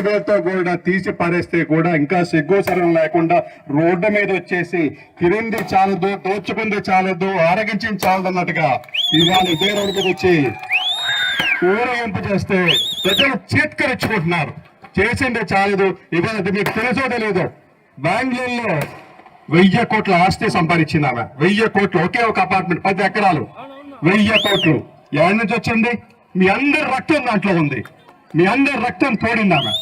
వేలతో కూడా తీసి పారేస్తే కూడా ఇంకా సిగ్గుసరం లేకుండా రోడ్డు మీద వచ్చేసి తిరింది చాలదు, దోచుకుంది చాలదు, ఆరగించింది చాలదు అన్నట్టుగా ఇవాళ ఇదే రోడ్డు మీద వచ్చి ఊరేగింపు చేస్తే ప్రజలు చీత్కరించుకుంటున్నారు. చేసిందే చాలదు. ఇవాళ మీకు తెలుసో తెలీదు, బెంగళూరులో 1000 కోట్ల ఆస్తి సంపాదించింది ఆమె. 1000 కోట్లు, ఒకే ఒక అపార్ట్మెంట్ 10 ఎకరాలు, 1000 కోట్లు. ఎక్కడి నుంచి వచ్చింది? మీ అందరి రక్తం దాంట్లో ఉంది. మీ అందరి రక్తం తోడింది ఆమె,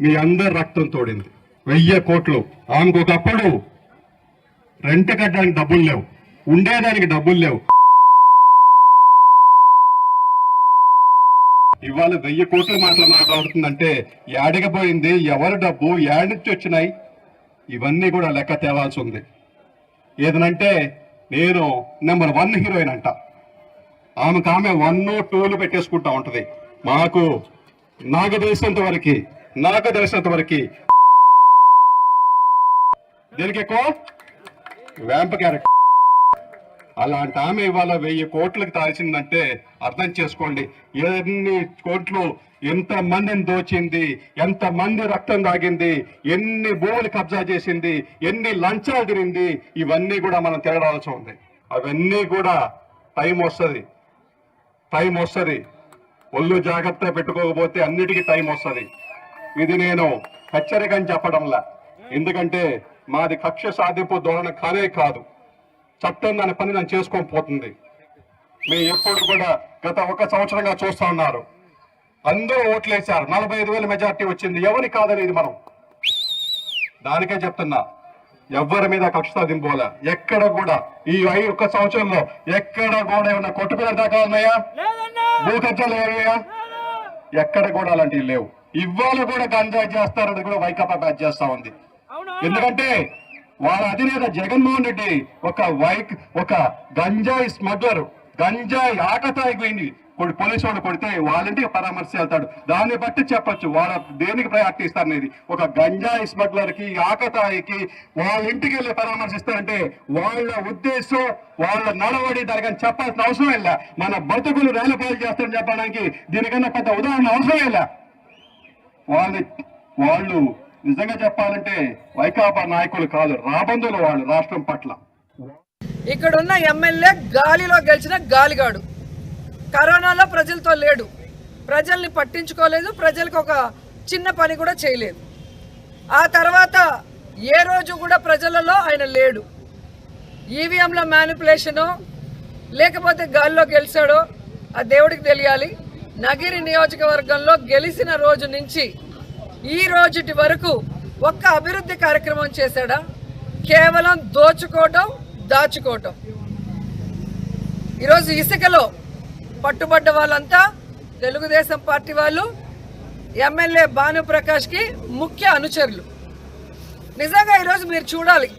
మీ అందరి రక్తం తోడింది. 1000 కోట్లు. ఆమెకు ఒకప్పుడు రెంట్ కట్టడానికి డబ్బులు లేవు, ఉండేదానికి డబ్బులు లేవు. ఇవాళ 1000 కోట్ల మాటలు మాట్లాడుతుందంటే ఏడకపోయింది, ఎవరి డబ్బు, ఏడు నుంచి వచ్చినాయి, ఇవన్నీ కూడా లెక్క తేవాల్సి ఉంది. ఏదనంటే నేను నెంబర్ 1 హీరోయిన్ అంట. ఆమెకు ఆమె 1, 2లు పెట్టేసుకుంటా ఉంటది. నాకు తెలిసినంత వరకు దీనికి ఎక్కువ వ్యాంప క్యారెక్టర్. అలాంటి ఆమె ఇవాళ 1000 కోట్లకు తాల్చిందంటే అర్థం చేసుకోండి ఎన్ని కోట్లు, ఎంత మందిని దోచింది, ఎంత మంది రక్తం తాగింది, ఎన్ని భూములు కబ్జా చేసింది, ఎన్ని లంచాలు తిరింది. ఇవన్నీ కూడా మనం తిరగడాల్సి ఉంది. అవన్నీ కూడా టైం వస్తుంది. ఒళ్ళు జాగ్రత్త పెట్టుకోకపోతే అన్నిటికీ టైం వస్తుంది. ఇది నేను హెచ్చరికని చెప్పడంలా, ఎందుకంటే మాది కక్ష సాధింపు ధోరణి కాదు. చట్టం దాని పని నేను చేసుకొని పోతుంది. మీరు ఎప్పుడు కూడా గత 1 సంవత్సరంగా చూస్తా ఉన్నారు. అందరూ ఓట్లేశారు, 45,000 మెజార్టీ వచ్చింది. ఎవరి కాదనేది మనం దానికే చెప్తున్నా. ఎవరి మీద కక్ష సాధింపోలే. ఎక్కడ కూడా ఈ 1 సంవత్సరంలో ఎక్కడ కూడా ఏమన్నా కొట్టుకునే దాకా ఉన్నాయా? భూ కబ్జాలు ఏమయ్యా? ఎక్కడ కూడా అలాంటివి లేవు. ఇవాళ కూడా గంజాయి చేస్తారని కూడా వైకాపా బ్యాచ్ చేస్తా ఉంది. ఎందుకంటే వాళ్ళ అధినేత జగన్మోహన్ రెడ్డి ఒక గంజాయి స్మగ్లర్, గంజాయి ఆకతాయి పోయింది. పోలీసు వాళ్ళు కొడితే వాళ్ళంటికి పరామర్శ వెళ్తాడు. దాన్ని బట్టి చెప్పొచ్చు వాళ్ళ దేనికి ప్రయారిటీ ఇస్తారనేది. ఒక గంజాయి స్మగ్లర్ కి, ఆకతాయికి వాళ్ళ ఇంటికి వెళ్ళి పరామర్శిస్తారంటే వాళ్ళ ఉద్దేశం, వాళ్ళ నడవడి దానికని చెప్పాల్సిన అవసరం వెళ్ళా. మన బతుకులు రేలపాలు చేస్తారని చెప్పడానికి దీనికన్నా పెద్ద ఉదాహరణ అవసరం వెళ్ళా. వాళ్ళు నిజంగా చెప్పాలంటే వైకాపా నాయకులు కాదు, రాబందులు వాళ్ళు రాష్ట్రం పట్ల. ఇక్కడున్న ఎమ్మెల్యే గాలిలో గెలిచిన గాలిగాడు. కరోనాలో ప్రజలతో లేడు, ప్రజల్ని పట్టించుకోలేదు, ప్రజలకు ఒక చిన్న పని కూడా చేయలేదు. ఆ తర్వాత ఏ రోజు కూడా ప్రజలలో ఆయన లేడు. ఈవీఎంల మ్యానిపులేషనో లేకపోతే గాలిలో గెలిచాడో ఆ దేవుడికి తెలియాలి. నగిరి నియోజకవర్గంలో గెలిచిన రోజు నుంచి ఈ రోజుటి వరకు ఒక్క అభివృద్ధి కార్యక్రమం చేశాడా? కేవలం దోచుకోవటం, దాచుకోవటం. ఈరోజు ఇసుకలో పట్టుబడ్డ వాళ్ళంతా తెలుగుదేశం పార్టీ వాళ్ళు, ఎమ్మెల్యే భానుప్రకాష్కి ముఖ్య అనుచరులు. నిజంగా ఈరోజు మీరు చూడాలి,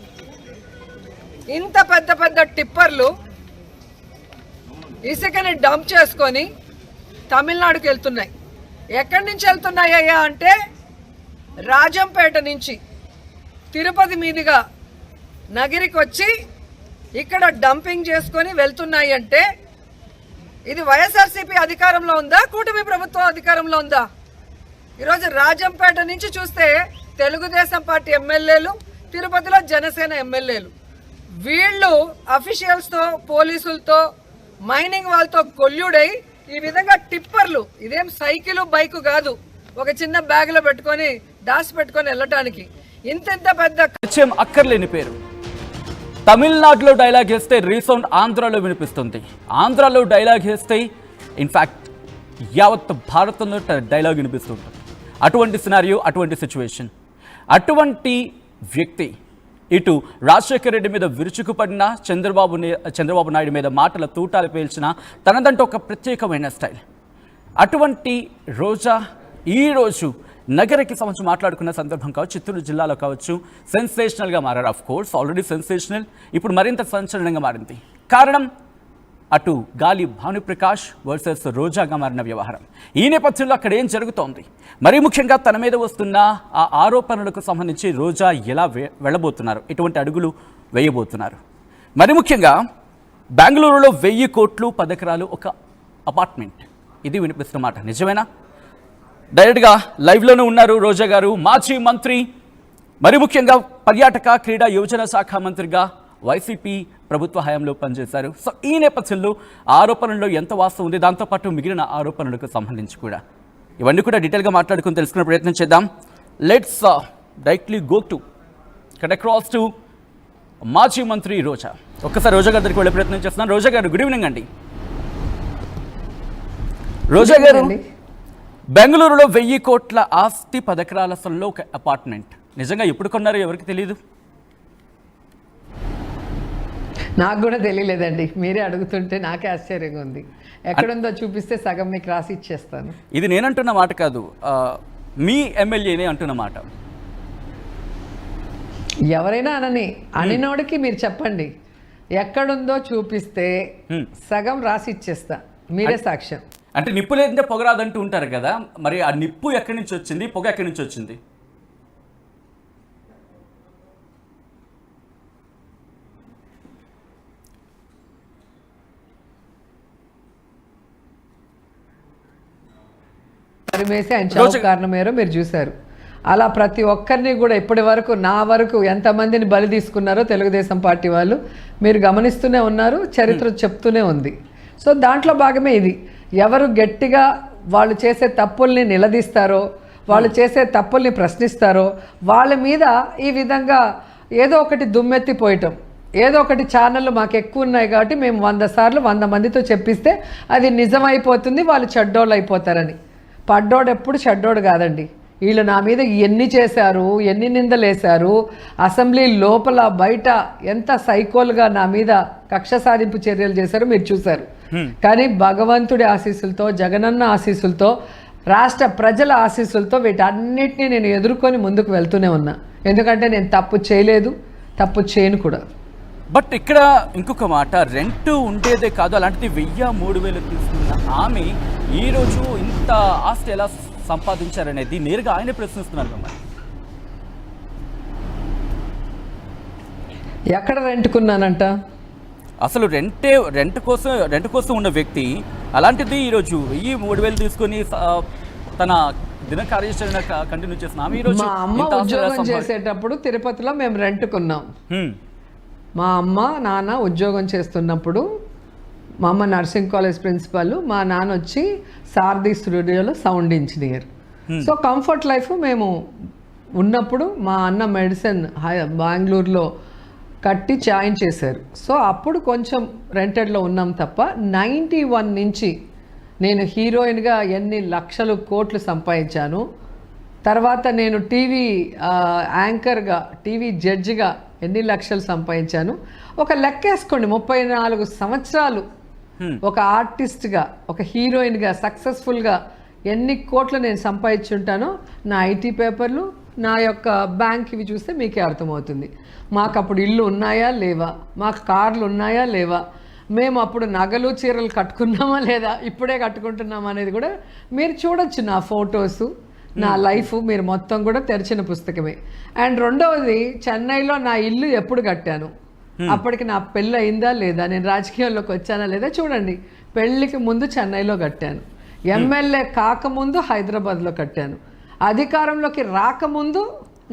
ఇంత పెద్ద టిప్పర్లు ఇసుకని డంప్ చేసుకొని తమిళనాడుకి వెళ్తున్నాయి. ఎక్కడి నుంచి వెళ్తున్నాయ్యా అంటే రాజంపేట నుంచి తిరుపతి మీదుగా నగిరికి వచ్చి ఇక్కడ డంపింగ్ చేసుకొని వెళ్తున్నాయి. అంటే ఇది వైఎస్ఆర్సీపీ అధికారంలో ఉందా, కూటమి ప్రభుత్వం అధికారంలో ఉందా? ఈరోజు రాజంపేట నుంచి చూస్తే తెలుగుదేశం పార్టీ ఎమ్మెల్యేలు, తిరుపతిలో జనసేన ఎమ్మెల్యేలు, వీళ్ళు అఫీషియల్స్తో, పోలీసులతో, మైనింగ్ వాళ్ళతో కొల్లుడై ఈ విధంగా టిప్పర్లు, ఇదేం సైకిల్ బైక్ కాదు, ఒక చిన్న బ్యాగ్లో పెట్టుకొని దాచి పెట్టుకొని వెళ్ళటానికి ఇంత పెద్ద అక్కర్లేని పేరు. తమిళనాడులో డైలాగ్ వేస్తే రీసౌండ్ ఆంధ్రాలో వినిపిస్తుంది. ఆంధ్రాలో డైలాగ్ వేస్తే ఇన్ఫ్యాక్ట్ యావత్ భారతంలో డైలాగ్ వినిపిస్తుంటుంది. అటువంటి సినారియో, అటువంటి సిచ్యువేషన్. అటువంటి వ్యక్తి ఇటు రాజశేఖర రెడ్డి మీద విరుచుకుపడిన, చంద్రబాబు నాయుడు మీద మాటల తూటాలు పేల్చిన తనదంటూ ఒక ప్రత్యేకమైన స్టైల్. అటువంటి రోజా ఈరోజు నగరికి సంబంధించి మాట్లాడుకున్న సందర్భం కావచ్చు, చిత్తూరు జిల్లాలో కావచ్చు, సెన్సేషనల్గా మారారు. ఆఫ్ కోర్స్ ఆల్రెడీ సెన్సేషనల్, ఇప్పుడు మరింత సంచలనంగా మారింది. కారణం అటు గాలి భానుప్రకాష్ వర్సెస్ రోజాగా మారిన వ్యవహారం. ఈ నేపథ్యంలో అక్కడ ఏం జరుగుతోంది, మరీ ముఖ్యంగా తన మీద వస్తున్న ఆ ఆరోపణలకు సంబంధించి రోజా ఎలా వెళ్ళబోతున్నారు, ఎటువంటి అడుగులు వేయబోతున్నారు, మరి ముఖ్యంగా బెంగళూరులో 1000 కోట్లు 10 ఎకరాలు ఒక అపార్ట్మెంట్, ఇది వినిపిస్తున్న మాట నిజమేనా? డైరెక్ట్గా లైవ్లోనే ఉన్నారు రోజా గారు. మాజీ మంత్రి, మరి ముఖ్యంగా పర్యాటక క్రీడా యువజన శాఖ మంత్రిగా వైసీపీ ప్రభుత్వ హయాంలో పనిచేశారు. సో ఈ నేపథ్యంలో ఆరోపణల్లో ఎంత వాస్తవం ఉంది, దాంతోపాటు మిగిలిన ఆరోపణలకు సంబంధించి కూడా ఇవన్నీ కూడా డీటెయిల్గా మాట్లాడుకుని తెలుసుకునే ప్రయత్నం చేద్దాం. Let's directly go to across to మాజీ మంత్రి రోజా. ఒక్కసారి రోజా గారి దగ్గరికి వెళ్ళే ప్రయత్నం చేస్తున్నాను. రోజా గారు, గుడ్ ఈవినింగ్ అండి. రోజా గారు, బెంగళూరులో 1000 కోట్ల ఆస్తి 10 ఎకరాల స్థలంలో ఒక అపార్ట్మెంట్ నిజంగా ఎప్పుడు కొన్నారో ఎవరికి తెలియదు? నాకు కూడా తెలియలేదండి, మీరే అడుగుతుంటే నాకే ఆశ్చర్యంగా ఉంది. ఎక్కడుందో చూపిస్తే సగం మీకు రాసి ఇచ్చేస్తాను. ఇది నేనంటున్న మాట కాదు, మీ ఎమ్మెల్యేనే అంటున్న మాట. ఎవరైనా అనినోడికి మీరు చెప్పండి, ఎక్కడుందో చూపిస్తే సగం రాసి ఇచ్చేస్తా, మీరే సాక్ష్యం. అంటే నిప్పు లేదంటే పొగరాదంటూ ఉంటారు కదా, మరి ఆ నిప్పు ఎక్కడి నుంచి వచ్చింది, పొగ ఎక్కడి నుంచి వచ్చింది? పరిమేసి ఆయన చావు కారణం ఏరో మీరు చూశారు. అలా ప్రతి ఒక్కరిని కూడా ఇప్పటి వరకు నా వరకు ఎంతమందిని బలి తీసుకున్నారో తెలుగుదేశం పార్టీ వాళ్ళు మీరు గమనిస్తూనే ఉన్నారు, చరిత్ర చెప్తూనే ఉంది. సో దాంట్లో భాగమే ఇది. ఎవరు గట్టిగా వాళ్ళు చేసే తప్పుల్ని నిలదీస్తారో, వాళ్ళు చేసే తప్పుల్ని ప్రశ్నిస్తారో వాళ్ళ మీద ఈ విధంగా ఏదో ఒకటి దుమ్మెత్తిపోయటం, ఏదో ఒకటి ఛానళ్ళు మాకు ఎక్కువ ఉన్నాయి కాబట్టి మేము 100 సార్లు 100 మందితో చెప్పిస్తే అది నిజమైపోతుంది, వాళ్ళు చెడ్డోళ్ళు అయిపోతారని. పడ్డోడు ఎప్పుడు చెడ్డోడు కాదండి. వీళ్ళు నా మీద ఎన్ని చేశారు, ఎన్ని నిందలేశారు, అసెంబ్లీ లోపల బయట ఎంత సైకోలుగా నా మీద కక్ష సాధింపు చర్యలు చేశారో మీరు చూశారు. కానీ భగవంతుడి ఆశీస్సులతో, జగనన్న ఆశీస్సులతో, రాష్ట్ర ప్రజల ఆశీస్సులతో వీటన్నిటిని నేను ఎదుర్కొని ముందుకు వెళ్తూనే ఉన్నా. ఎందుకంటే నేను తప్పు చేయలేదు, తప్పు చేయను కూడా. బట్ ఇక్కడ ఇంకొక మాట, రెంట్ ఉండేదే కాదు, అలాంటిది 1000-3000 తీసుకున్న ఆమె ఈరోజు ఇంత ఆస్తి ఎలా సంపాదించారనేది నేరుగా ఆయనే ప్రశ్నిస్తున్నారు మిమ్మల్ని. ఎక్కడ రెంట్కున్నానంట? అసలు రెంట్ కోసం ఉన్న వ్యక్తి అలాంటిది ఈరోజు 1000-3000 తీసుకొని తన దిన కార్యాచరణ కంటిన్యూ చేసిన ఆమె ఈరోజు. మా అమ్మ ఉద్యోగం చేసేటప్పుడు తిరుపతిలో మేము రెంట్కున్నాం. మా అమ్మ నాన్న ఉద్యోగం చేస్తున్నప్పుడు, మా అమ్మ నర్సింగ్ కాలేజ్ ప్రిన్సిపల్, మా నాన్న వచ్చి సారథి స్టూడియోలో sound engineer. So comfort life మేము ఉన్నప్పుడు మా అన్న మెడిసిన్ బెంగళూరులో కట్టి జాయిన్ చేశారు. సో అప్పుడు కొంచెం రెంటెడ్లో ఉన్నాం తప్ప 91 నుంచి నేను హీరోయిన్గా ఎన్ని లక్షలు కోట్లు సంపాదించాను. తర్వాత నేను టీవీ యాంకర్గా, టీవీ జడ్జిగా ఎన్ని లక్షలు సంపాదించాను. ఒక లెక్కేసుకోండి, 34 సంవత్సరాలు ఒక ఆర్టిస్ట్గా, ఒక హీరోయిన్గా సక్సెస్ఫుల్గా ఎన్ని కోట్లు నేను సంపాదించుంటానో నా ఐటీ పేపర్లు, నా యొక్క బ్యాంక్ ఇవి చూస్తే మీకే అర్థమవుతుంది. మాకు అప్పుడు ఇల్లు ఉన్నాయా లేవా, మాకు కార్లు ఉన్నాయా లేవా, మేము అప్పుడు నగలు చీరలు కట్టుకున్నామా లేదా, ఇప్పుడే కట్టుకుంటున్నామా అనేది కూడా మీరు చూడొచ్చు. నా ఫొటోసు, నా లైఫ్ మీరు మొత్తం కూడా తెరిచిన పుస్తకమే. అండ్ రెండవది, చెన్నైలో నా ఇల్లు ఎప్పుడు కట్టాను, అప్పటికి నా పెళ్ళి అయిందా లేదా, నేను రాజకీయాల్లోకి వచ్చానా లేదా చూడండి. పెళ్ళికి ముందు చెన్నైలో కట్టాను, ఎమ్మెల్యే కాకముందు హైదరాబాద్లో కట్టాను, అధికారంలోకి రాకముందు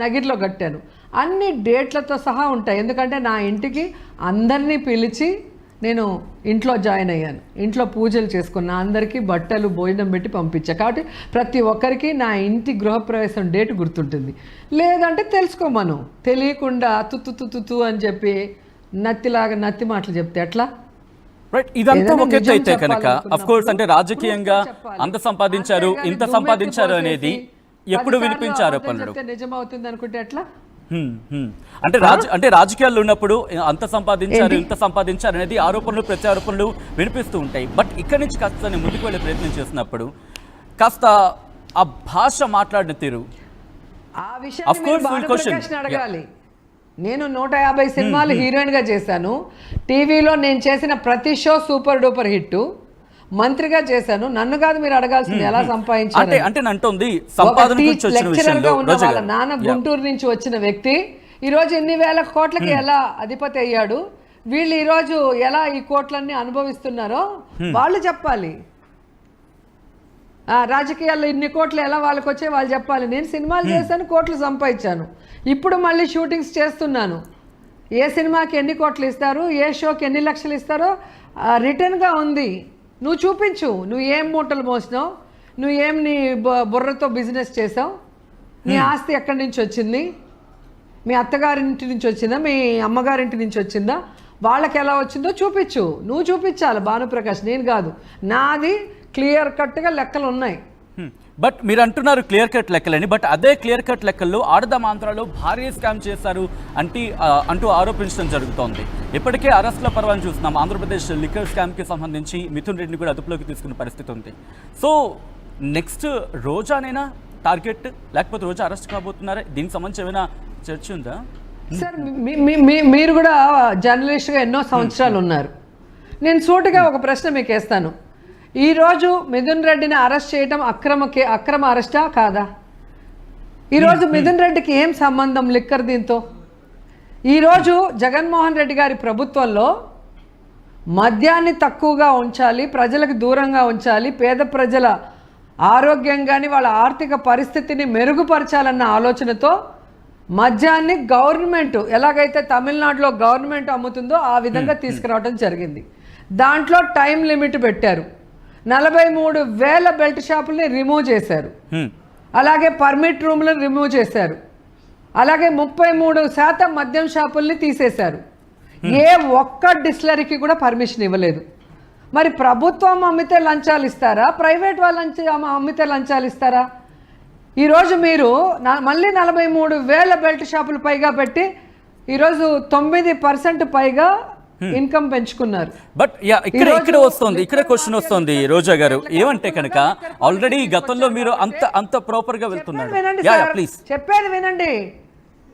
నగిరిలో కట్టాను. అన్ని డేట్లతో సహా ఉంటాయి. ఎందుకంటే నా ఇంటికి అందరినీ పిలిచి నేను ఇంట్లో జాయిన్ అయ్యాను, ఇంట్లో పూజలు చేసుకున్నా, అందరికీ బట్టలు భోజనం పెట్టి పంపించా. కాబట్టి ప్రతి ఒక్కరికి నా ఇంటి గృహప్రవేశం డేట్ గుర్తుంటుంది. లేదంటే తెలుసుకోమను, తెలియకుండా తుత్తు అని చెప్పి నత్తిలాగా నత్తి మాటలు చెప్తే ఎట్లా? రైట్, ఇదంతా ఒక ఎత్తు అయితే కనుక అఫ్ కోర్స్ అంటే రాజకీయంగా అంత సంపాదించారు, ఇంత సంపాదించారు అనేది ఎప్పుడు వినిపించారు పనులు నిజం అవుతుంది అనుకుంటే ఎట్లా? అంటే రాజకీయాల్లో ఉన్నప్పుడు అంత సంపాదించారు, ఇంత సంపాదించారు అనేది ఆరోపణలు, ప్రత్యారోపణలు వినిపిస్తూ ఉంటాయి. బట్ ఇక్కడి నుంచి కాస్త నేను ముందుకు వెళ్ళే ప్రయత్నం చేసినప్పుడు కాస్త ఆ భాష మాట్లాడిన తీరు, ఆ విషయాన్ని అడగాలి. నేను 150 సినిమాలు హీరోయిన్గా చేశాను. టీవీలో నేను చేసిన ప్రతి షో సూపర్ డూపర్ హిట్. మంత్రిగా చేశాను, నన్ను కాదు మీరు అడగాల్సింది ఎలా సంపాదించారు. వాళ్ళ నాన్న గుంటూరు నుంచి వచ్చిన వ్యక్తి ఈరోజు ఇన్ని వేల కోట్లకి ఎలా అధిపతి అయ్యాడు, వీళ్ళు ఈరోజు ఎలా ఈ కోట్లన్నీ అనుభవిస్తున్నారో వాళ్ళు చెప్పాలి. రాజకీయాల్లో ఇన్ని కోట్లు ఎలా వాళ్ళకి వచ్చే వాళ్ళు చెప్పాలి. నేను సినిమాలు చేశాను, కోట్లు సంపాదించాను. ఇప్పుడు మళ్ళీ షూటింగ్స్ చేస్తున్నాను. ఏ సినిమాకి ఎన్ని కోట్లు ఇస్తారు, ఏ షోకి ఎన్ని లక్షలు ఇస్తారో రిటర్న్గా ఉంది. నువ్వు చూపించు, నువ్వు ఏం మూటలు మోసినావు, నువ్వు ఏం నీ బుర్రతో బిజినెస్ చేసావు, నీ ఆస్తి ఎక్కడి నుంచి వచ్చింది, మీ అత్తగారింటి నుంచి వచ్చిందా, మీ అమ్మగారింటి నుంచి వచ్చిందా, వాళ్ళకి ఎలా వచ్చిందో చూపించు. నువ్వు చూపించాలి భానుప్రకాష్, నేను కాదు. నాది క్లియర్ కట్గా లెక్కలు ఉన్నాయి. బట్ మీరు అంటున్నారు క్లియర్ కట్ లెక్కలని, బట్ అదే క్లియర్ కట్ లెక్కల్లో ఆడదాం ఆంధ్రాలో భారీ స్కామ్ చేశారు అంటూ ఆరోపించడం జరుగుతోంది. ఇప్పటికే అరెస్ట్ల పర్వాన్ని చూస్తున్నాం. ఆంధ్రప్రదేశ్ లిక్కర్ స్కామ్కి సంబంధించి మిథున్ రెడ్డిని కూడా అదుపులోకి తీసుకున్న పరిస్థితి ఉంది. సో నెక్స్ట్ రోజానైనా టార్గెట్, లేకపోతే రోజా అరెస్ట్ కాబోతున్నారా? దీనికి సంబంధించి ఏమైనా చర్చ ఉందా? సార్ మీరు కూడా జర్నలిస్ట్గా ఎన్నో సంవత్సరాలు ఉన్నారు. నేను సూటిగా ఒక ప్రశ్న మీకు వేస్తాను. ఈరోజు మిథున్ రెడ్డిని అరెస్ట్ చేయడం అక్రమ అరెస్టా కాదా? ఈరోజు మిథున్ రెడ్డికి ఏం సంబంధం లిక్కర్ దీంతో? ఈరోజు జగన్మోహన్ రెడ్డి గారి ప్రభుత్వంలో మద్యాన్ని తక్కువగా ఉంచాలి, ప్రజలకు దూరంగా ఉంచాలి, పేద ప్రజల ఆరోగ్యం కానీ వాళ్ళ ఆర్థిక పరిస్థితిని మెరుగుపరచాలన్న ఆలోచనతో మద్యాన్ని గవర్నమెంట్ ఎలాగైతే తమిళనాడులో గవర్నమెంట్ అమ్ముతుందో ఆ విధంగా తీసుకురావడం జరిగింది. దాంట్లో టైం లిమిట్ పెట్టారు. 43,000 బెల్ట్ షాపుల్ని రిమూవ్ చేశారు. అలాగే పర్మిట్ రూమ్లను రిమూవ్ చేశారు. అలాగే 33% మద్యం షాపుల్ని తీసేశారు. ఏ ఒక్క డిస్టిలరీకి కూడా పర్మిషన్ ఇవ్వలేదు. మరి ప్రభుత్వం అమ్మితే లంచాలు ఇస్తారా, ప్రైవేట్ వాళ్ళు అమ్మితే లంచాలు ఇస్తారా? ఈరోజు మీరు మళ్ళీ 43,000 బెల్ట్ షాపులు పైగా పెట్టి ఈరోజు 9% పైగా ఇన్కమ్ పెంచుకున్నారు. బట్ ఇక్కడ వస్తుంది, ఇక్కడ క్వశ్చన్ వస్తుంది రోజా గారు. ఏమంటే కనుక ఆల్రెడీ గతంలో మీరు అంత ప్రాపర్ గా వెళ్తున్నారు. చెప్పేది వినండి.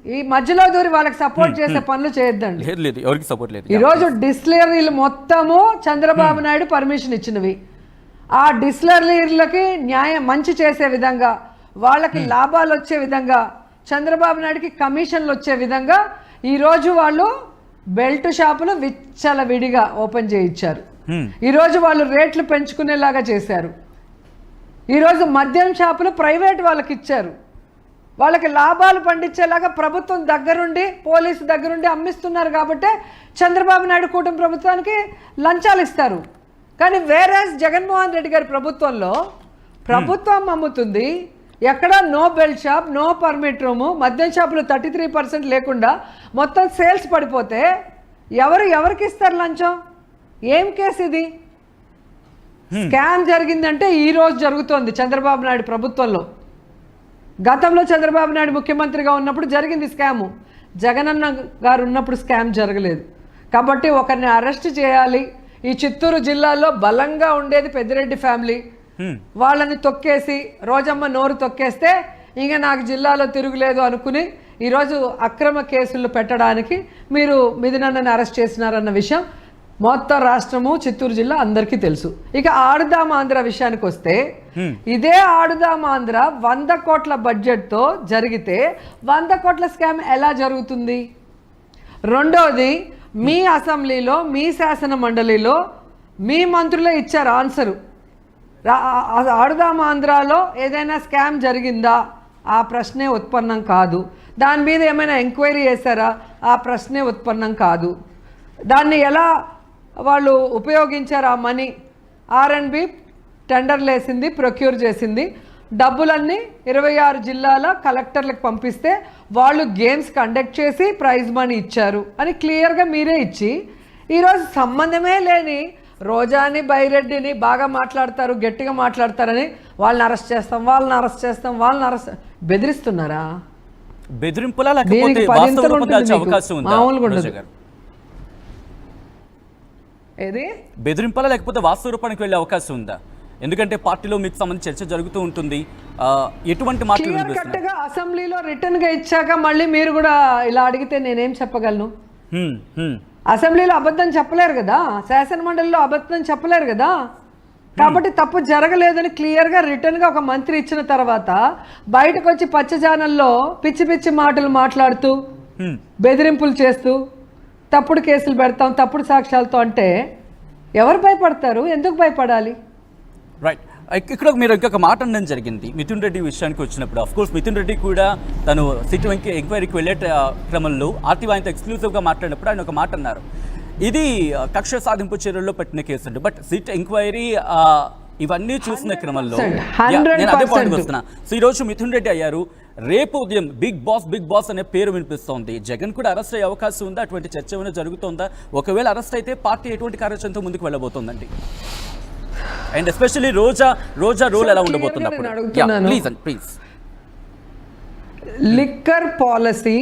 ఈ మధ్యలో దూరి వాళ్ళకి సపోర్ట్ చేసే పనులు చేయొద్దండి. లేదు, ఎవరికి సపోర్ట్ లేదు. ఈరోజు డిస్టిలరీలు మొత్తము చంద్రబాబు నాయుడు పర్మిషన్ ఇచ్చినవి. ఆ డిస్టిలరీలకి మంచి చేసే విధంగా, వాళ్ళకి లాభాలు వచ్చే విధంగా, చంద్రబాబు నాయుడుకి కమిషన్లు వచ్చే విధంగా ఈరోజు వాళ్ళు బెల్ట్ షాపులు విచ్చలవిడిగా ఓపెన్ చేయించారు. ఈరోజు వాళ్ళు రేట్లు పెంచుకునేలాగా చేశారు. ఈరోజు మద్యం షాపులు ప్రైవేట్ వాళ్ళకి ఇచ్చారు. వాళ్ళకి లాభాలు పండించేలాగా ప్రభుత్వం దగ్గరుండి, పోలీసు దగ్గరుండి అమ్మిస్తున్నారు. కాబట్టి చంద్రబాబు నాయుడు కూటమి ప్రభుత్వానికి లంచాలు ఇస్తారు. కానీ వేరే జగన్మోహన్ రెడ్డి గారి ప్రభుత్వంలో ప్రభుత్వం అమ్ముతుంది, ఎక్కడ no belt shop, no permit room, మద్యం షాపులు 33% లేకుండా మొత్తం సేల్స్ పడిపోతే ఎవరికి ఇస్తారు లంచం? ఏం కేసు ఇది? స్కామ్ జరిగిందంటే ఈ రోజు జరుగుతోంది చంద్రబాబు నాయుడు ప్రభుత్వంలో. గతంలో చంద్రబాబు నాయుడు ముఖ్యమంత్రిగా ఉన్నప్పుడు జరిగింది స్కాము. జగనన్న గారు ఉన్నప్పుడు స్కామ్ జరగలేదు. కాబట్టి ఒకరిని అరెస్ట్ చేయాలి. ఈ చిత్తూరు జిల్లాలో బలంగా ఉండేది పెద్దిరెడ్డి ఫ్యామిలీ. వాళ్ళని తొక్కేసి, రోజమ్మ నోరు తొక్కేస్తే ఇంకా నాకు జిల్లాలో తిరుగులేదు అనుకుని ఈరోజు అక్రమ కేసులు పెట్టడానికి మీరు మిథునన్నని అరెస్ట్ చేసినారన్న విషయం మొత్తం రాష్ట్రము, చిత్తూరు జిల్లా అందరికీ తెలుసు. ఇక ఆడుదాం ఆంధ్ర విషయానికి వస్తే, ఇదే ఆడుదాం ఆంధ్ర 100 కోట్ల బడ్జెట్తో జరిగితే 100 కోట్ల స్కామ్ ఎలా జరుగుతుంది? రెండోది, మీ అసెంబ్లీలో, మీ శాసన మండలిలో మీ మంత్రులే ఇచ్చారు ఆన్సరు. ఆడుదాం ఆంధ్రాలో ఏదైనా స్కామ్ జరిగిందా? ఆ ప్రశ్నే ఉత్పన్నం కాదు. దాని మీద ఏమైనా ఎంక్వైరీ చేశారా? ఆ ప్రశ్నే ఉత్పన్నం కాదు. దాన్ని ఎలా వాళ్ళు ఉపయోగించారు? ఆ మనీ R&B టెండర్లు వేసింది, ప్రొక్యూర్ చేసింది, డబ్బులన్నీ 26 జిల్లాల కలెక్టర్లకు పంపిస్తే వాళ్ళు గేమ్స్ కండక్ట్ చేసి ప్రైజ్ మనీ ఇచ్చారు అని క్లియర్గా మీరే ఇచ్చి, ఈరోజు సంబంధమే లేని రోజాని, బైరెడ్డిని బాగా మాట్లాడతారు, గట్టిగా మాట్లాడతారని వాళ్ళని అరెస్ట్ చేస్తాం, వాళ్ళని అరెస్ట్ చేస్తాం, వాళ్ళని అరెస్ట్ బెదిరిస్తున్నారా? బెదిరింపులా లేకపోతే వాస్తవ రూపందాల్చే అవకాశం ఉందా? మామూలుగా ఉండదు. ఏది బెదిరింపులా లేకపోతే వాస్తవ రూపానికి వెళ్ళే అవకాశం ఉందా? ఎందుకంటే పార్టీలో మీకు సంబంధించి చర్చ జరుగుతూ ఉంటుంది. ఎటువంటి మాటలు కరెక్ట్గా అసెంబ్లీలో రిటర్న్ గా ఇచ్చాక మళ్ళీ మీరు కూడా ఇలా అడిగితే నేనేం చెప్పగలను? అసెంబ్లీలో అబద్ధం చెప్పలేరు కదా, శాసన మండలిలో అబద్ధం చెప్పలేరు కదా. కాబట్టి తప్పు జరగలేదని క్లియర్గా రిటర్న్గా ఒక మంత్రి ఇచ్చిన తర్వాత బయటకు వచ్చి పచ్చ ఛానల్లో పిచ్చి పిచ్చి మాటలు మాట్లాడుతూ, బెదిరింపులు చేస్తూ, తప్పుడు కేసులు పెడతాం తప్పుడు సాక్ష్యాలతో అంటే ఎవరు భయపడతారు? ఎందుకు భయపడాలి? రైట్. ఇక్కడ మీరు ఇంకొక మాట అనడం జరిగింది మిథున్ రెడ్డి విషయానికి వచ్చినప్పుడు. అఫ్ కోర్స్ మిథున్ రెడ్డి కూడా తను సిట్ ఎంక్వైరీకి వెళ్ళే క్రమంలో ఆర్టీవీ ఆయనతో ఎక్స్క్లూజివ్గా మాట్లాడినప్పుడు ఆయన ఒక మాట అన్నారు, ఇది కక్ష సాధింపు చర్యల్లో పెట్టిన కేసు అండి. బట్ సిట్ ఎంక్వైరీ ఇవన్నీ చూసిన క్రమంలో నేను అదే పాయింట్కి వస్తున్నా. సో ఈరోజు మిథున్ రెడ్డి అయ్యారు, రేపు ఉదయం బిగ్ బాస్ అనే పేరు వినిపిస్తోంది. జగన్ కూడా అరెస్ట్ అయ్యే అవకాశం ఉందా? అటువంటి చర్చ ఏమైనా జరుగుతుందా? ఒకవేళ అరెస్ట్ అయితే పార్టీ ఎటువంటి కార్యాచరణతో ముందుకు వెళ్ళబోతోందండి? అండ్ ఎస్పెషల్లీ రోజా రోల్ ఎలా ఉండబోతుంది అప్పుడు? Please. Liquor policy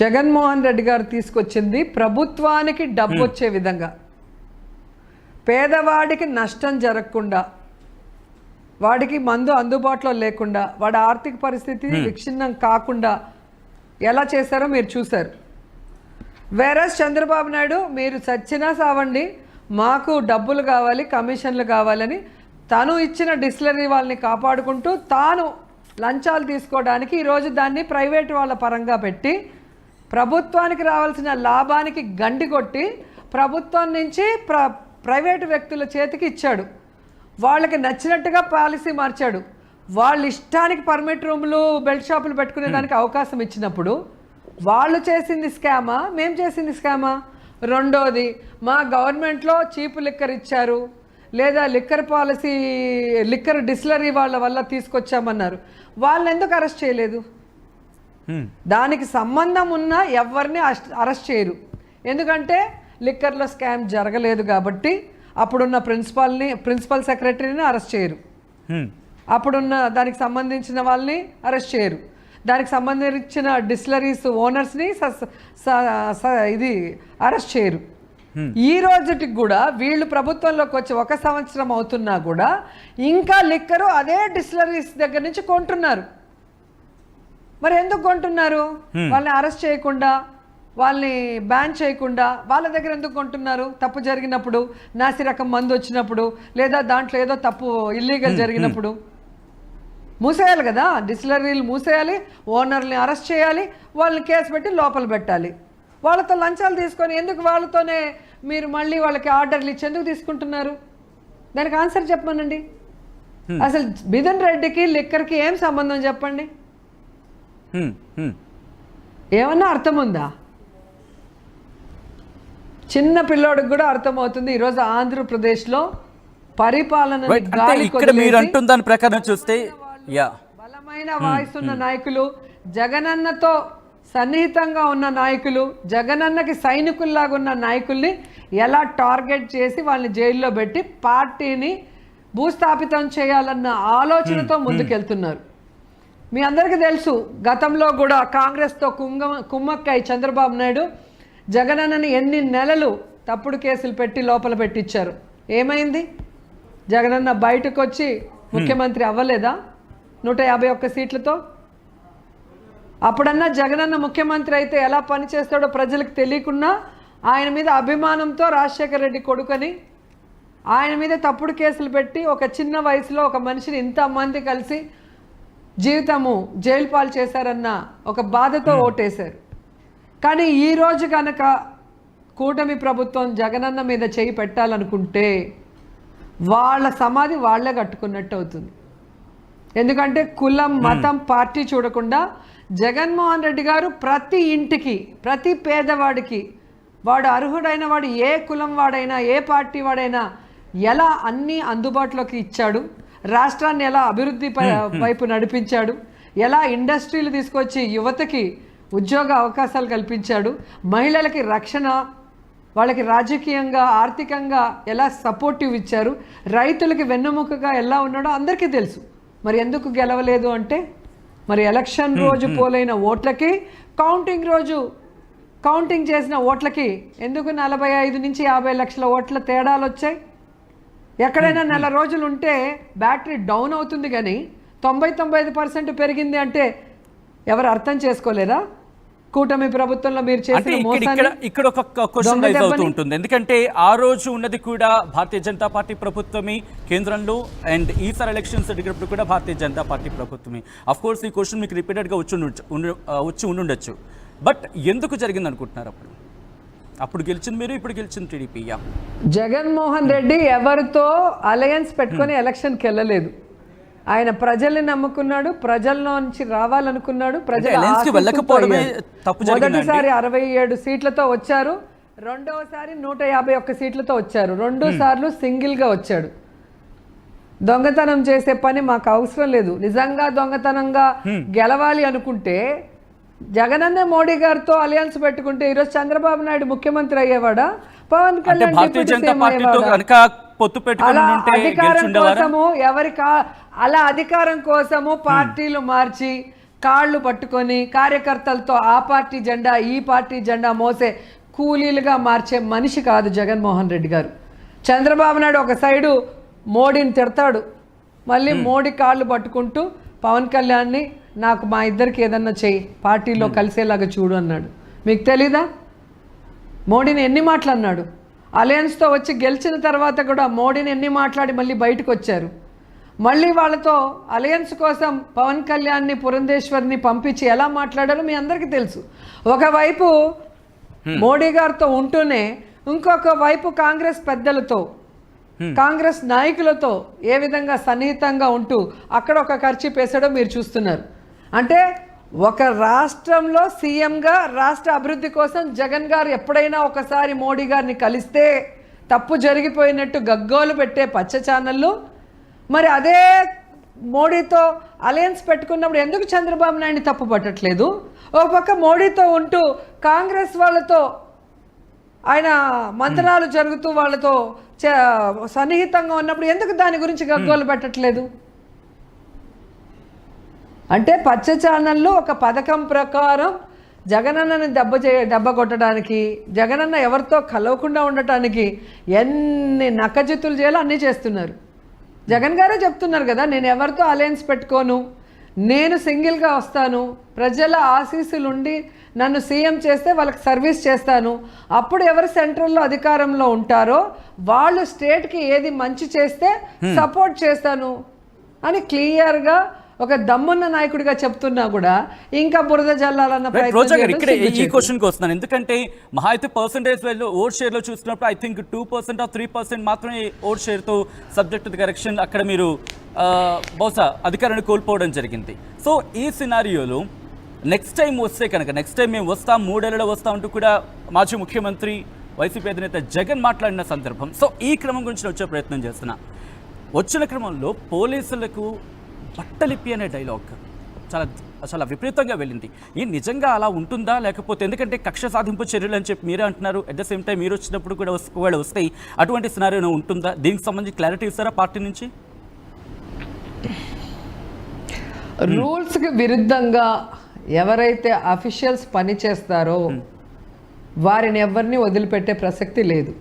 Jaganmohan Reddy గారు తీసుకొచ్చింది ప్రభుత్వానికి డబ్బు వచ్చే విధంగా, పేదవాడికి నష్టం జరగకుండా, వాడికి మందు అందుబాటులో లేకుండా, వాడి ఆర్థిక పరిస్థితి విచ్ఛిన్నం కాకుండా ఎలా చేశారో మీరు చూశారు. వేరస్ చంద్రబాబు నాయుడు మీరు సచ్చినా సావండి, మాకు డబ్బులు కావాలి, కమిషన్లు కావాలని తను ఇచ్చిన డిస్టిలరీ వాళ్ళని కాపాడుకుంటూ తాను లంచాలు తీసుకోవడానికి ఈరోజు దాన్ని ప్రైవేట్ వాళ్ళ పరంగా పెట్టి ప్రభుత్వానికి రావాల్సిన లాభానికి గండి కొట్టి ప్రభుత్వం నుంచి ప్రైవేటు వ్యక్తుల చేతికి ఇచ్చాడు. వాళ్ళకి నచ్చినట్టుగా పాలసీ మార్చాడు. వాళ్ళ ఇష్టానికి పర్మిట్ రూములు, బెల్ట్ షాపులు పెట్టుకునే దానికి అవకాశం ఇచ్చినప్పుడు వాళ్ళు చేసింది స్కామా, మేము చేసింది స్కామా? రెండోది, మా గవర్నమెంట్లో చీప్ లిక్కర్ ఇచ్చారు, లేదా లిక్కర్ పాలసీ లిక్కర్ డిస్టిలరీ వాళ్ళ వల్ల తీసుకొచ్చామన్నారు. వాళ్ళని ఎందుకు అరెస్ట్ చేయలేదు? దానికి సంబంధం ఉన్న ఎవరిని అరెస్ట్ చేయరు. ఎందుకంటే లిక్కర్లో స్కామ్ జరగలేదు కాబట్టి అప్పుడున్న ప్రిన్సిపల్ సెక్రటరీని అరెస్ట్ చేయరు, అప్పుడున్న దానికి సంబంధించిన వాళ్ళని అరెస్ట్ చేయరు, దానికి సంబంధించిన డిస్టిలరీస్ ఓనర్స్ని ఇది అరెస్ట్ చేయరు. ఈ రోజుటికి కూడా వీళ్ళు ప్రభుత్వంలోకి వచ్చి 1 సంవత్సరం అవుతున్నా కూడా ఇంకా లిక్కరు అదే డిస్టిలరీస్ దగ్గర నుంచి కొంటున్నారు. మరి ఎందుకు కొంటున్నారు? వాళ్ళని అరెస్ట్ చేయకుండా, వాళ్ళని బ్యాన్ చేయకుండా వాళ్ళ దగ్గర ఎందుకు కొంటున్నారు? తప్పు జరిగినప్పుడు, నాసి రకం మందు వచ్చినప్పుడు, లేదా దాంట్లో ఏదో తప్పు ఇల్లీగల్ జరిగినప్పుడు మూసేయాలి కదా. డిస్టిలరీలు మూసేయాలి, ఓనర్ని అరెస్ట్ చేయాలి, వాళ్ళని కేసు పెట్టి లోపల పెట్టాలి. వాళ్ళతో లంచాలు తీసుకొని ఎందుకు వాళ్ళతోనే మీరు మళ్ళీ వాళ్ళకి ఆర్డర్లు ఇచ్చి ఎందుకు తీసుకుంటున్నారు? దానికి ఆన్సర్ చెప్పమనండి. అసలు మిథున్ రెడ్డికి లిక్కర్కి ఏం సంబంధం చెప్పండి? ఏమన్నా అర్థం ఉందా? చిన్న పిల్లోడికి కూడా అర్థమవుతుంది. ఈరోజు ఆంధ్రప్రదేశ్లో పరిపాలన ప్రకారం చూస్తే బలమైన వాయిస్ ఉన్న నాయకులు, జగనన్నతో సన్నిహితంగా ఉన్న నాయకులు, జగనన్నకి సైనికుల్లాగా ఉన్న నాయకుల్ని ఎలా టార్గెట్ చేసి వాళ్ళని జైల్లో పెట్టి పార్టీని భూస్థాపితం చేయాలన్న ఆలోచనతో ముందుకెళ్తున్నారు. మీ అందరికీ తెలుసు, గతంలో కూడా కాంగ్రెస్తో కుమ్మక్కై చంద్రబాబు నాయుడు జగనన్నని ఎన్ని నెలలు తప్పుడు కేసులు పెట్టి లోపల పెట్టించారు. ఏమైంది? జగనన్న బయటకు వచ్చి ముఖ్యమంత్రి అవ్వలేదా 151 సీట్లతో? అప్పుడన్నా జగనన్న ముఖ్యమంత్రి అయితే ఎలా పనిచేస్తాడో ప్రజలకు తెలియకున్నా ఆయన మీద అభిమానంతో రాజశేఖర రెడ్డి కొడుకని ఆయన మీద తప్పుడు కేసులు పెట్టి ఒక చిన్న వయసులో ఒక మనిషిని ఇంతమంది కలిసి జీవితము జైలు పాలు చేశారన్న ఒక బాధతో ఓటేశారు. కానీ ఈరోజు కనుక కూటమి ప్రభుత్వం జగనన్న మీద చేయి పెట్టాలనుకుంటే వాళ్ళ సమాధి వాళ్లే కట్టుకున్నట్టు అవుతుంది. ఎందుకంటే కులం, మతం, పార్టీ చూడకుండా జగన్మోహన్ రెడ్డి గారు ప్రతి ఇంటికి, ప్రతి పేదవాడికి, వాడు అర్హుడైన వాడు ఏ కులం వాడైనా, ఏ పార్టీ వాడైనా ఎలా అన్నీ అందుబాటులోకి ఇచ్చాడు, రాష్ట్రాన్ని ఎలా అభివృద్ధి వైపు నడిపించాడు, ఎలా ఇండస్ట్రీలు తీసుకొచ్చి యువతకి ఉద్యోగ అవకాశాలు కల్పించాడు, మహిళలకి రక్షణ, వాళ్ళకి రాజకీయంగా, ఆర్థికంగా ఎలా సపోర్టివ్ ఇచ్చారు, రైతులకి వెన్నెముకగా ఎలా ఉన్నాడో అందరికీ తెలుసు. మరి ఎందుకు గెలవలేదు అంటే, మరి ఎలక్షన్ రోజు పోలైన ఓట్లకి, కౌంటింగ్ రోజు కౌంటింగ్ చేసిన ఓట్లకి ఎందుకు 45 నుంచి 50 లక్షల ఓట్ల తేడాలు వచ్చాయి? ఎక్కడైనా నెల రోజులు ఉంటే బ్యాటరీ డౌన్ అవుతుంది, కానీ 90-95% పెరిగింది అంటే ఎవరు అర్థం చేసుకోలేరా? కూటమి ప్రభుత్వంలో మీరు చేసిన మోసాన్ని. ఇక్కడ ఒక క్వశ్చన్ రైజ్ అవుతూ ఉంటుంది, ఎందుకంటే ఆ రోజు ఉన్నది కూడా భారతీయ జనతా పార్టీ ప్రభుత్వమే కేంద్రంలో, అండ్ ఈసారి ఎలక్షన్స్ జరిగినప్పుడు కూడా భారతీయ జనతా పార్టీ ప్రభుత్వమే. అఫ్ కోర్స్ ఈ క్వశ్చన్ మీకు రిపీటెడ్గా వచ్చి ఉండుండొచ్చు, బట్ ఎందుకు జరిగింది అనుకుంటున్నారు అప్పుడు? అప్పుడు గెలిచింది మీరు, ఇప్పుడు గెలిచింది టీడీపీ. జగన్మోహన్ రెడ్డి ఎవరితో అలయన్స్ పెట్టుకొని ఎలక్షన్కి వెళ్ళలేదు. ఆయన ప్రజల్ని నమ్ముకున్నాడు, ప్రజల్లో నుంచి రావాలనుకున్నాడు. మొదటిసారి 67 సీట్లతో వచ్చారు, రెండవసారి 151 సీట్లతో వచ్చారు, 2 సార్లు సింగిల్గా వచ్చాడు. దొంగతనం చేసే పని మాకు అవసరం లేదు. నిజంగా దొంగతనంగా గెలవాలి అనుకుంటే జగనన్న మోడీ గారితో అలయన్స్ పెట్టుకుంటే ఈరోజు చంద్రబాబు నాయుడు ముఖ్యమంత్రి అయ్యేవాడా, పవన్ కళ్యాణ్ అధికారం కోసము పార్టీలు మార్చి కాళ్ళు పట్టుకొని కార్యకర్తలతో ఆ పార్టీ జెండా ఈ పార్టీ జెండా మోసే కూలీలుగా మార్చే మనిషి కాదు జగన్మోహన్ రెడ్డి గారు. చంద్రబాబు నాయుడు ఒక సైడు మోడీని తిడతాడు, మళ్ళీ మోడీ కాళ్ళు పట్టుకుంటూ పవన్ కళ్యాణ్ని నాకు మా ఇద్దరికి ఏదన్నా చెయ్యి, పార్టీలో కలిసేలాగా చూడు అన్నాడు. మీకు తెలీదా? మోడీని ఎన్ని మాటలు అన్నాడు. అలయన్స్తో వచ్చి గెలిచిన తర్వాత కూడా మోడీని ఎన్ని మాట్లాడి మళ్ళీ బయటకు వచ్చారు. మళ్ళీ వాళ్ళతో అలయన్స్ కోసం పవన్ కళ్యాణ్ని పురంధేశ్వర్ని పంపించి ఎలా మాట్లాడారో మీ అందరికీ తెలుసు. ఒకవైపు మోడీ గారితో ఉంటూనే ఇంకొక వైపు కాంగ్రెస్ పెద్దలతో కాంగ్రెస్ నాయకులతో ఏ విధంగా సన్నిహితంగా ఉంటూ అక్కడ ఒక ఖర్చు పేసాడో మీరు చూస్తున్నారు. అంటే ఒక రాష్ట్రంలో సీఎంగా రాష్ట్ర అభివృద్ధి కోసం జగన్ గారు ఎప్పుడైనా ఒకసారి మోడీ గారిని కలిస్తే తప్పు జరిగిపోయినట్టు గగ్గోలు పెట్టే పచ్చ ఛానళ్ళు, మరి అదే మోడీతో అలయన్స్ పెట్టుకున్నప్పుడు ఎందుకు చంద్రబాబు నాయుడిని తప్పు పట్టట్లేదు? ఒక పక్క మోడీతో ఉంటూ కాంగ్రెస్ వాళ్ళతో ఆయన మంత్రాలు జరుగుతూ వాళ్ళతో సన్నిహితంగా ఉన్నప్పుడు ఎందుకు దాని గురించి గగ్గోలు పెట్టట్లేదు? అంటే పచ్చ ఛానళ్ళు ఒక పథకం ప్రకారం జగనన్నని దెబ్బ కొట్టడానికి, జగనన్న ఎవరితో కలవకుండా ఉండటానికి ఎన్ని నక్కజిత్తులు చేయాలో అన్నీ చేస్తున్నారు. జగన్ గారే చెప్తున్నారు కదా, నేను ఎవరితో అలయన్స్ పెట్టుకోను, నేను సింగిల్గా వస్తాను, ప్రజల ఆశీస్సులు ఉండి నన్ను సీఎం చేస్తే వాళ్ళకి సర్వీస్ చేస్తాను, అప్పుడు ఎవరు సెంట్రల్లో అధికారంలో ఉంటారో వాళ్ళు స్టేట్కి ఏది మంచి చేస్తే సపోర్ట్ చేస్తాను అని క్లియర్గా ఒక దమ్మున్న నాయకుడిగా చెప్తున్నా కూడా ఇంకా బురద జల్లాలన్న ఇక్కడ ఈ క్వశ్చన్కి వస్తున్నాను. ఎందుకంటే మహా అయితే పర్సెంటేజ్ ఓట్ షేర్లో చూసినప్పుడు ఐ థింక్ 2% or 3% మాత్రమే ఓట్ షేర్తో సబ్జెక్ట్ టు కరెక్షన్ అక్కడ మీరు బహుశా అధికారాన్ని కోల్పోవడం జరిగింది. సో ఈ సినారియోలో నెక్స్ట్ టైం వస్తే కనుక, నెక్స్ట్ టైం మేము వస్తాం 3 ఏళ్లలో వస్తాం అంటూ కూడా మాజీ ముఖ్యమంత్రి వైసీపీ అధినేత జగన్ మాట్లాడిన సందర్భం. సో ఈ క్రమం గురించి వచ్చే ప్రయత్నం చేస్తున్నా. వచ్చిన క్రమంలో పోలీసులకు బట్టలిప్పి అనే డైలాగ్ చాలా విపరీతంగా వెళ్ళింది. ఈ నిజంగా అలా ఉంటుందా, లేకపోతే ఎందుకంటే కక్ష సాధింపు చర్యలు అని చెప్పి మీరే అంటున్నారు, అట్ ద సేమ్ టైం మీరు వచ్చినప్పుడు కూడా ఒకవేళ వస్తాయి అటువంటి సినారియో ఉంటుందా? దీనికి సంబంధించి క్లారిటీ ఇస్తారా పార్టీ నుంచి? రూల్స్కి విరుద్ధంగా ఎవరైతే అఫీషియల్స్ పని చేస్తారో వారిని ఎవరిని వదిలిపెట్టే ప్రసక్తి లేదు.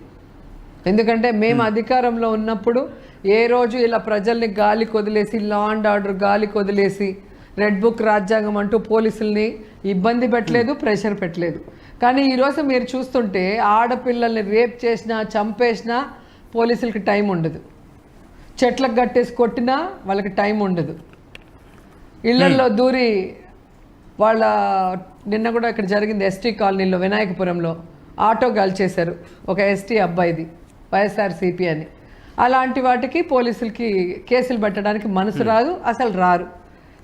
ఎందుకంటే మేము అధికారంలో ఉన్నప్పుడు ఏ రోజు ఇలా ప్రజల్ని గాలికి వదిలేసి, లా అండ్ ఆర్డర్ గాలికి వదిలేసి, రెడ్ బుక్ రాజ్యాంగం అంటూ పోలీసుల్ని ఇబ్బంది పెట్టలేదు, ప్రెషర్ పెట్టలేదు. కానీ ఈరోజు మీరు చూస్తుంటే ఆడపిల్లల్ని రేప్ చేసినా చంపేసినా పోలీసులకి టైం ఉండదు, చెట్లకు కట్టేసి కొట్టినా వాళ్ళకి టైం ఉండదు, ఇళ్లల్లో దూరి వాళ్ళ నిన్న కూడా ఇక్కడ జరిగింది ఎస్టీ కాలనీలో వినాయకపురంలో ఆటో గాల్చేశారు ఒక ఎస్టీ అబ్బాయిది, వైఎస్ఆర్సీపీ అని. అలాంటి వాటికి పోలీసులకి కేసులు పెట్టడానికి మనసు రాదు, అసలు రారు.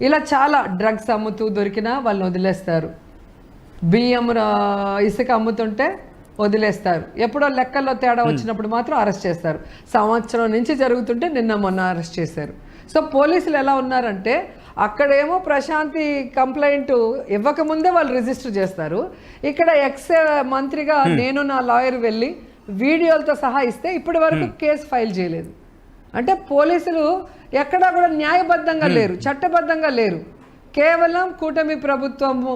ఇలా చాలా డ్రగ్స్ అమ్ముతూ దొరికినా వాళ్ళని వదిలేస్తారు, బియ్యం ఇసుక అమ్ముతుంటే వదిలేస్తారు, ఎప్పుడో లెక్కల్లో తేడా వచ్చినప్పుడు మాత్రం అరెస్ట్ చేస్తారు. సంవత్సరం నుంచి జరుగుతుంటే నిన్న మొన్న అరెస్ట్ చేశారు. సో పోలీసులు ఎలా ఉన్నారంటే అక్కడేమో ప్రశాంతి కంప్లైంట్ ఇవ్వకముందే వాళ్ళు రిజిస్టర్ చేస్తారు, ఇక్కడ ఎక్స్ మంత్రిగా నేను నా లాయర్ వెళ్ళి వీడియోలతో సహా ఇస్తే ఇప్పటి వరకు కేసు ఫైల్ చేయలేదు. అంటే పోలీసులు ఎక్కడా కూడా న్యాయబద్ధంగా లేరు, చట్టబద్ధంగా లేరు, కేవలం కూటమి ప్రభుత్వము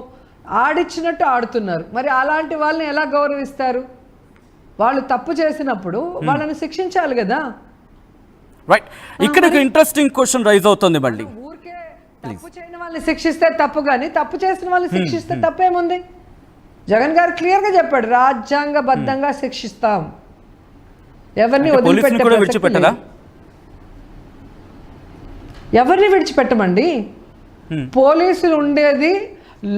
ఆడిచ్చినట్టు ఆడుతున్నారు. మరి అలాంటి వాళ్ళని ఎలా గౌరవిస్తారు? వాళ్ళు తప్పు చేసినప్పుడు వాళ్ళని శిక్షించాలి కదా. రైట్, ఇక్కడ ఒక ఇంట్రెస్టింగ్ క్వశ్చన్ రైజ్ అవుతుంది. మళ్ళీ ఊరికే తప్పు చేయని వాళ్ళని శిక్షిస్తే తప్పు, కానీ తప్పు చేసిన వాళ్ళని శిక్షిస్తే తప్పేముంది? జగన్ గారు క్లియర్గా చెప్పాడు, రాజ్యాంగబద్ధంగా శిక్షిస్తాం, ఎవరిని వదిలిపెట్టరా, ఎవరిని విడిచిపెట్టమండి. పోలీసులు ఉండేది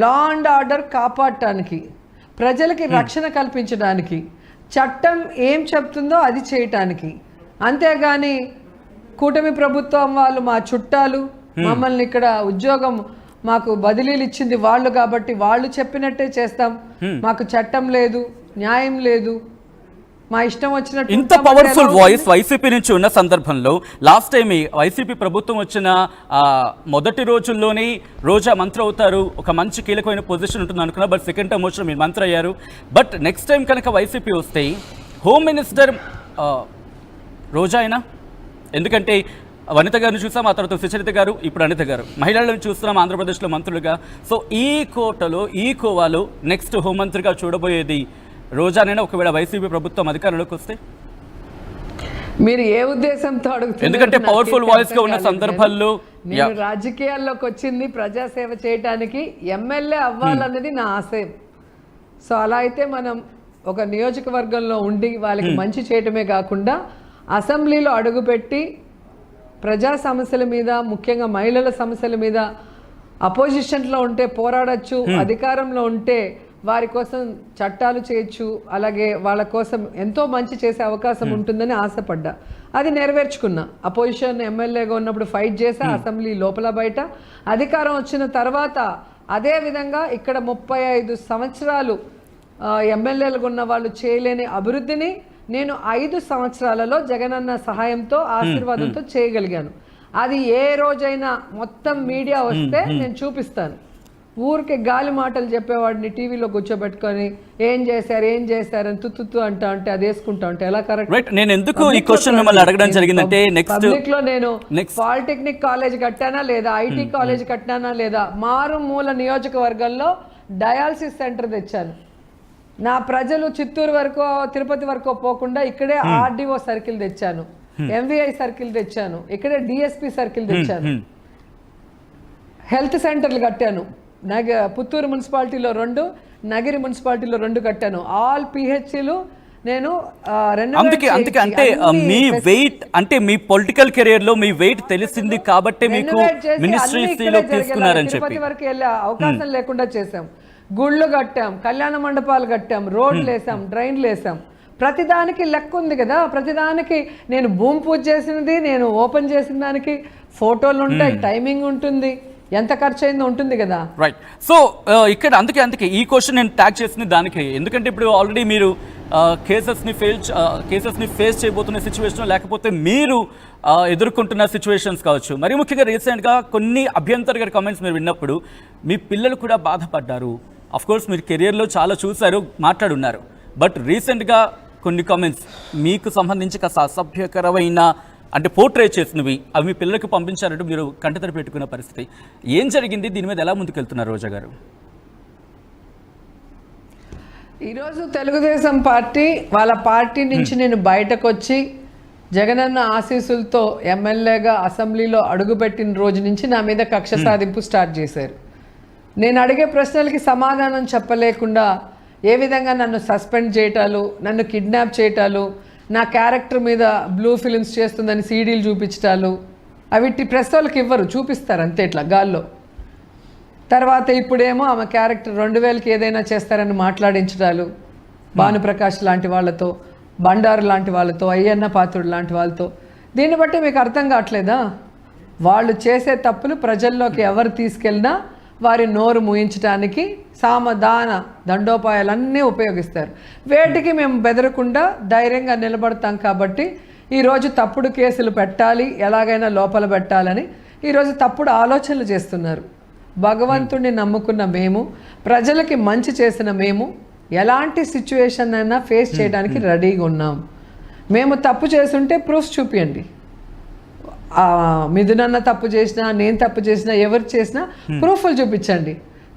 లా అండ్ ఆర్డర్ కాపాడటానికి, ప్రజలకి రక్షణ కల్పించడానికి, చట్టం ఏం చెప్తుందో అది చేయటానికి. అంతేగాని కూటమి ప్రభుత్వం వాళ్ళు మా చుట్టాలు, మమ్మల్ని ఇక్కడ ఉద్యోగం మాకు బదిలీలు ఇచ్చింది వాళ్ళు కాబట్టి వాళ్ళు చెప్పినట్టే చేస్తాం, మాకు చట్టం లేదు, న్యాయం లేదు, మా ఇష్టం వచ్చినట్టు. ఇంత పవర్ఫుల్ వాయిస్ వైసీపీ నుంచి ఉన్న సందర్భంలో లాస్ట్ టైం వైసీపీ ప్రభుత్వం వచ్చిన మొదటి రోజుల్లోనే రోజా మంత్రి అవుతారు, ఒక మంచి కీలకమైన పొజిషన్ ఉంటుంది అనుకున్నా. బట్ సెకండ్ టైం వచ్చిన మీరు మంత్రి అయ్యారు. బట్ నెక్స్ట్ టైం కనుక వైసీపీ వస్తే హోమ్ మినిస్టర్ రోజా అయినా, ఎందుకంటే వనిత గారిని చూసాం, ఆ తర్వాత సుచరిత గారు, ఇప్పుడు అనిత గారు, మహిళలను చూస్తున్నాం ఆంధ్రప్రదేశ్లో మంత్రులుగా. సో ఈ కోటలో ఈ కోవాలో నెక్స్ట్ హోంమంత్రిగా చూడబోయేది రోజానైనా ఒకవేళ వైసీపీ ప్రభుత్వం అధికారంలోకి వస్తే? మీరు ఏ ఉద్దేశంతో అడుగుతున్నారు? ఎందుకంటే పవర్ఫుల్ వాయిస్ గా ఉన్న సందర్భాల్లో నేను రాజకీయాల్లోకి వచ్చింది ప్రజాసేవ చేయడానికి, ఎమ్మెల్యే అవ్వాలన్నది నా ఆశయం. సో అలా అయితే మనం ఒక నియోజకవర్గంలో ఉండి వాళ్ళకి మంచి చేయటమే కాకుండా అసెంబ్లీలో అడుగుపెట్టి ప్రజా సమస్యల మీద, ముఖ్యంగా మహిళల సమస్యల మీద అపోజిషన్లో ఉంటే పోరాడచ్చు, అధికారంలో ఉంటే వారి కోసం చట్టాలు చేయొచ్చు, అలాగే వాళ్ళ కోసం ఎంతో మంచి చేసే అవకాశం ఉంటుందని ఆశపడ్డా. అది నెరవేర్చుకున్నా. అపోజిషన్ ఎమ్మెల్యేగా ఉన్నప్పుడు ఫైట్ చేసా, అసెంబ్లీ లోపల బయట. అధికారం వచ్చిన తర్వాత అదే విధంగా ఇక్కడ 35 సంవత్సరాలు ఎమ్మెల్యేలుగా ఉన్న వాళ్ళు చేయలేని అభివృద్ధిని నేను 5 సంవత్సరాలలో జగనన్న సహాయంతో, ఆశీర్వాదంతో చేయగలిగాను. అది ఏ రోజైనా మొత్తం మీడియా వస్తే నేను చూపిస్తాను. ఊరికి గాలి మాటలు చెప్పేవాడిని టీవీలో కూర్చోబెట్టుకొని ఏం చేశారని తుత్తు అంటా ఉంటే అది వేసుకుంటా ఉంటే ఎలా కరెక్ట్? నేను ఎందుకు ఈ క్వశ్చన్ మిమ్మల్ని అడగడం జరిగిందంటే, పబ్లిక్ లో నేను పాలిటెక్నిక్ కాలేజ్ కట్టానా లేదా, ఐటీ కాలేజ్ కట్టానా లేదా, మారుమూల నియోజకవర్గంలో డయాలసిస్ సెంటర్ తెచ్చాను. నా ప్రజలు చిత్తూరు వరకు, తిరుపతి వరకు పోకుండా ఇక్కడే ఆర్డీఓ సర్కిల్ తెచ్చాను, ఎంవిఐ సర్కిల్ తెచ్చాను, ఇక్కడే డిఎస్పి సర్కిల్ తెచ్చాను. హెల్త్ సెంటర్లు కట్టాను. పుత్తూరు మున్సిపాలిటీలో 2, నగిరి మున్సిపాలిటీలో 2 కట్టాను. ఆల్ పిహెచ్సిలు నేను అందుకే అంటే మీ వెయిట్, అంటే మీ పొలిటికల్ కెరీర్ లో మీ వెయిట్ తెలిసింది కాబట్టి మీకు మినిస్ట్రీలో తీసుకున్నారని చెప్పి తిరుపతి వరకు వెళ్ళే అవకాశం లేకుండా చేశాం. గుళ్ళు కట్టాం, కళ్యాణ మండపాలు కట్టాం, రోడ్లు వేసాం, డ్రైన్లు వేసాం. ప్రతిదానికి లెక్క ఉంది కదా. ప్రతిదానికి నేను భూమి పూజ చేసినది, నేను ఓపెన్ చేసిన దానికి ఫోటోలు ఉంటాయి, టైమింగ్ ఉంటుంది, ఎంత ఖర్చు అయిందో ఉంటుంది కదా. రైట్. సో ఇక్కడ అందుకే ఈ క్వశ్చన్ నేను ట్యాగ్ చేసింది దానికి. ఎందుకంటే ఇప్పుడు ఆల్రెడీ మీరు కేసెస్ని ఫేస్ చేయబోతున్న సిచ్యువేషన్, లేకపోతే మీరు ఎదుర్కొంటున్న సిచ్యువేషన్స్ కావచ్చు. మరి ముఖ్యంగా రీసెంట్గా కొన్ని అభ్యంతరకర కామెంట్స్ మీరు విన్నప్పుడు మీ పిల్లలు కూడా బాధపడ్డారు. అఫ్కోర్స్ మీరు కెరియర్లో చాలా చూశారు, మాట్లాడున్నారు. బట్ రీసెంట్గా కొన్ని కామెంట్స్ మీకు సంబంధించి కాస్త అసభ్యకరమైన, అంటే పోర్ట్రే చేసినవి, అవి మీ పిల్లలకు పంపించారంటూ మీరు కంటతడి పెట్టుకున్న పరిస్థితి. ఏం జరిగింది? దీని మీద ఎలా ముందుకెళ్తున్నారు రోజా గారు? ఈరోజు తెలుగుదేశం పార్టీ, వాళ్ళ పార్టీ నుంచి నేను బయటకు వచ్చి జగనన్న ఆశీస్సులతో ఎమ్మెల్యేగా అసెంబ్లీలో అడుగుపెట్టిన రోజు నుంచి నా మీద కక్ష సాధింపు స్టార్ట్ చేశారు. నేను అడిగే ప్రశ్నలకి సమాధానం చెప్పలేకుండా ఏ విధంగా నన్ను సస్పెండ్ చేయటాలు, నన్ను కిడ్నాప్ చేయటాలు, నా క్యారెక్టర్ మీద బ్లూ ఫిలిమ్స్ చేస్తుందని సీడీలు చూపించటాలు, అవిటి ప్రెస్ వాళ్ళకి ఇవ్వరు, చూపిస్తారు అంతే ఇట్లా గాల్లో. తర్వాత ఇప్పుడేమో ఆమె క్యారెక్టర్ 2000కి ఏదైనా చేస్తారని మాట్లాడించడాలు, భానుప్రకాష్ లాంటి వాళ్ళతో, బండారు లాంటి వాళ్ళతో, అయ్యన్న పాత్రుడు లాంటి వాళ్ళతో. దీన్ని బట్టి మీకు అర్థం కావట్లేదా? వాళ్ళు చేసే తప్పులు ప్రజల్లోకి ఎవరు తీసుకెళ్ళినా వారి నోరు మూయించడానికి సామదాన దండోపాయాలన్నీ ఉపయోగిస్తారు. వేటికి మేము బెదరకుండా ధైర్యంగా నిలబడతాం. కాబట్టి ఈరోజు తప్పుడు కేసులు పెట్టాలి, ఎలాగైనా లోపల పెట్టాలని ఈరోజు తప్పుడు ఆలోచనలు చేస్తున్నారు. భగవంతుడిని నమ్ముకున్న మేము, ప్రజలకి మంచి చేసిన మేము ఎలాంటి సిచ్యువేషన్ అయినా ఫేస్ చేయడానికి రెడీగా ఉన్నాం. మేము తప్పు చేస్తుంటే ప్రూఫ్స్ చూపించండి. మిథునన్న తప్పు చేసినా, నేను తప్పు చేసినా, ఎవరు చేసినా ప్రూఫ్లు చూపించండి.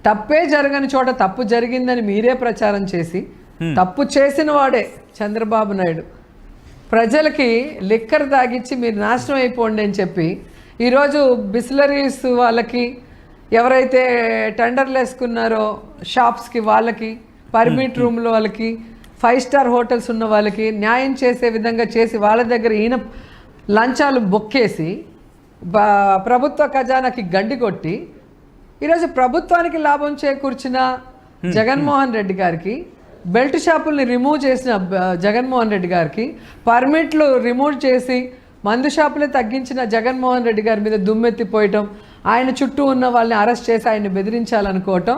తప్పే జరగని చోట తప్పు జరిగిందని మీరే ప్రచారం చేసి, తప్పు చేసిన వాడే చంద్రబాబు నాయుడు ప్రజలకి లిక్కర్ తాగిచ్చి మీరు నాశనం అయిపోండి అని చెప్పి ఈరోజు బిస్లరీస్ వాళ్ళకి, ఎవరైతే టెండర్లు వేసుకున్నారో షాప్స్కి, వాళ్ళకి, పర్మిట్ రూమ్ల వాళ్ళకి, 5 స్టార్ హోటల్స్ ఉన్న వాళ్ళకి న్యాయం చేసే విధంగా చేసి వాళ్ళ దగ్గర ఈయన లంచాలు బొక్కేసి ప్రభుత్వ ఖజానాకి గండి కొట్టి ఈరోజు ప్రభుత్వానికి లాభం చేకూర్చిన జగన్మోహన్ రెడ్డి గారికి బెల్ట్ షాపుల్ని రిమూవ్ చేసిన జగన్మోహన్ రెడ్డి గారికి, పర్మిట్లు రిమూవ్ చేసి మందు షాపులే తగ్గించిన జగన్మోహన్ రెడ్డి గారి మీద దుమ్మెత్తిపోయటం, ఆయన చుట్టూ ఉన్న వాళ్ళని అరెస్ట్ చేసి ఆయన్ని బెదిరించాలనుకోవటం,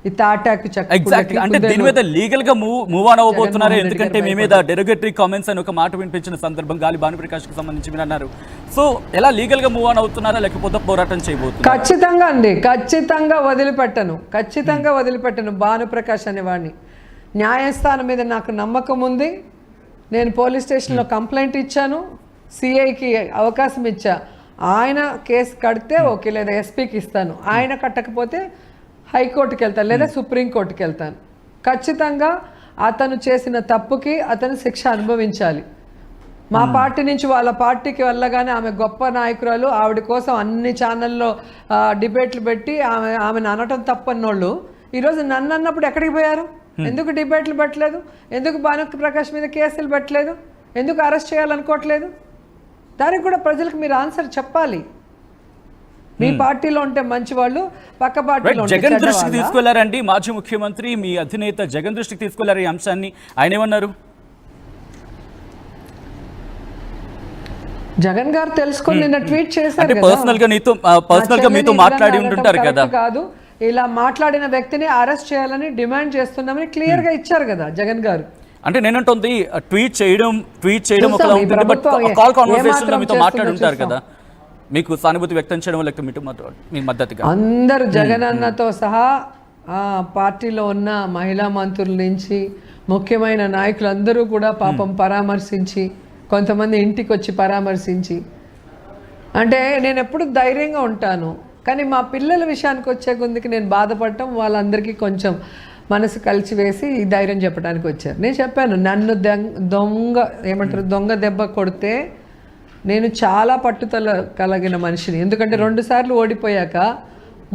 ఈ తాటాకు ఎగ్జాక్ట్లీ. అంటే దీని మీద లీగల్ గా మూవ్ ఆన్ అవ్వబోతున్నారు. ఎందుకంటే మీ మీద డెరోగేటరీ కామెంట్స్ అని ఒక మాట వినిపించిన సందర్భం గాలి భానుప్రకాష్ కి సంబంధించి మీరు అన్నారు. సో ఎలా లీగల్ గా మూవ్ ఆన్ అవుతున్నారా, లేకపోతే పోరాటం చేయబోతున్నారు? ఖచ్చితంగా అండి, ఖచ్చితంగా వదిలిపెట్టను భానుప్రకాష్ అనేవాడిని. న్యాయస్థానం మీద నాకు నమ్మకం ఉంది. నేను పోలీస్ స్టేషన్లో కంప్లైంట్ ఇచ్చాను, సిఐకి అవకాశం ఇచ్చా. ఆయన కేసు కడితే ఓకే, లేదా ఎస్పీకి ఇస్తాను. ఆయన కట్టకపోతే హైకోర్టుకి వెళ్తాను, లేదా సుప్రీంకోర్టుకి వెళ్తాను. ఖచ్చితంగా అతను చేసిన తప్పుకి అతను శిక్ష అనుభవించాలి. మా పార్టీ నుంచి వాళ్ళ పార్టీకి వెళ్ళగానే ఆమె గొప్ప నాయకురాలు, ఆవిడ కోసం అన్ని ఛానల్లో డిబేట్లు పెట్టి ఆమెను అనటం తప్పన్నోళ్ళు ఈరోజు నన్ను అన్నప్పుడు ఎక్కడికి పోయారు? ఎందుకు డిబేట్లు పెట్టలేదు? ఎందుకు భానుప్రకాష్ మీద కేసులు పెట్టలేదు? ఎందుకు అరెస్ట్ చేయాలనుకోవట్లేదు? దానికి కూడా ప్రజలకు మీరు ఆన్సర్ చెప్పాలి. మీ పార్టీలో ఉంటే మంచి వాళ్ళు, పక్క పార్టీలో జగన్ దృష్టికి తీసుకెళ్లారండి మాజీ ముఖ్యమంత్రి, మీ అధినేత జగన్ దృష్టికి తీసుకెళ్లారు ఈ అంశాన్ని. ఆయన ఏమన్నారు? జగన్ గారు తెలుసుకొని నిన్న ట్వీట్ చేశారు. పర్సనల్ గా మీతో మాట్లాడి ఉంటుంటారు కదా. కాదు, ఇలా మాట్లాడిన వ్యక్తిని అరెస్ట్ చేయాలని డిమాండ్ చేస్తున్నామని క్లియర్ గా ఇచ్చారు కదా జగన్ గారు. అంటే నేనంటుంది ట్వీట్ చేయడం ఒకలా ఉంటుంది, బట్ కాల్ కాన్వర్సేషన్ లో మీతో మాట్లాడి ఉంటారు కదా, మీకు సానుభూతి వ్యక్తం చేయడం లేకపోతే మీ మద్దతుగా అందరు జగన్ అన్నతో సహా పార్టీలో ఉన్న మహిళా మంత్రుల నుంచి ముఖ్యమైన నాయకులందరూ కూడా పాపం పరామర్శించి, కొంతమంది ఇంటికి వచ్చి పరామర్శించి, అంటే నేను ఎప్పుడు ధైర్యంగా ఉంటాను. కానీ మా పిల్లల విషయానికి వచ్చే కొద్దికి నేను బాధపడటం, వాళ్ళందరికీ కొంచెం మనసు కలిసివేసి ఈ ధైర్యం చెప్పడానికి వచ్చారు. నేను చెప్పాను, నన్ను దొంగ దెబ్బ కొడితే నేను చాలా పట్టుదల కలిగిన మనిషిని. ఎందుకంటే 2 సార్లు ఓడిపోయాక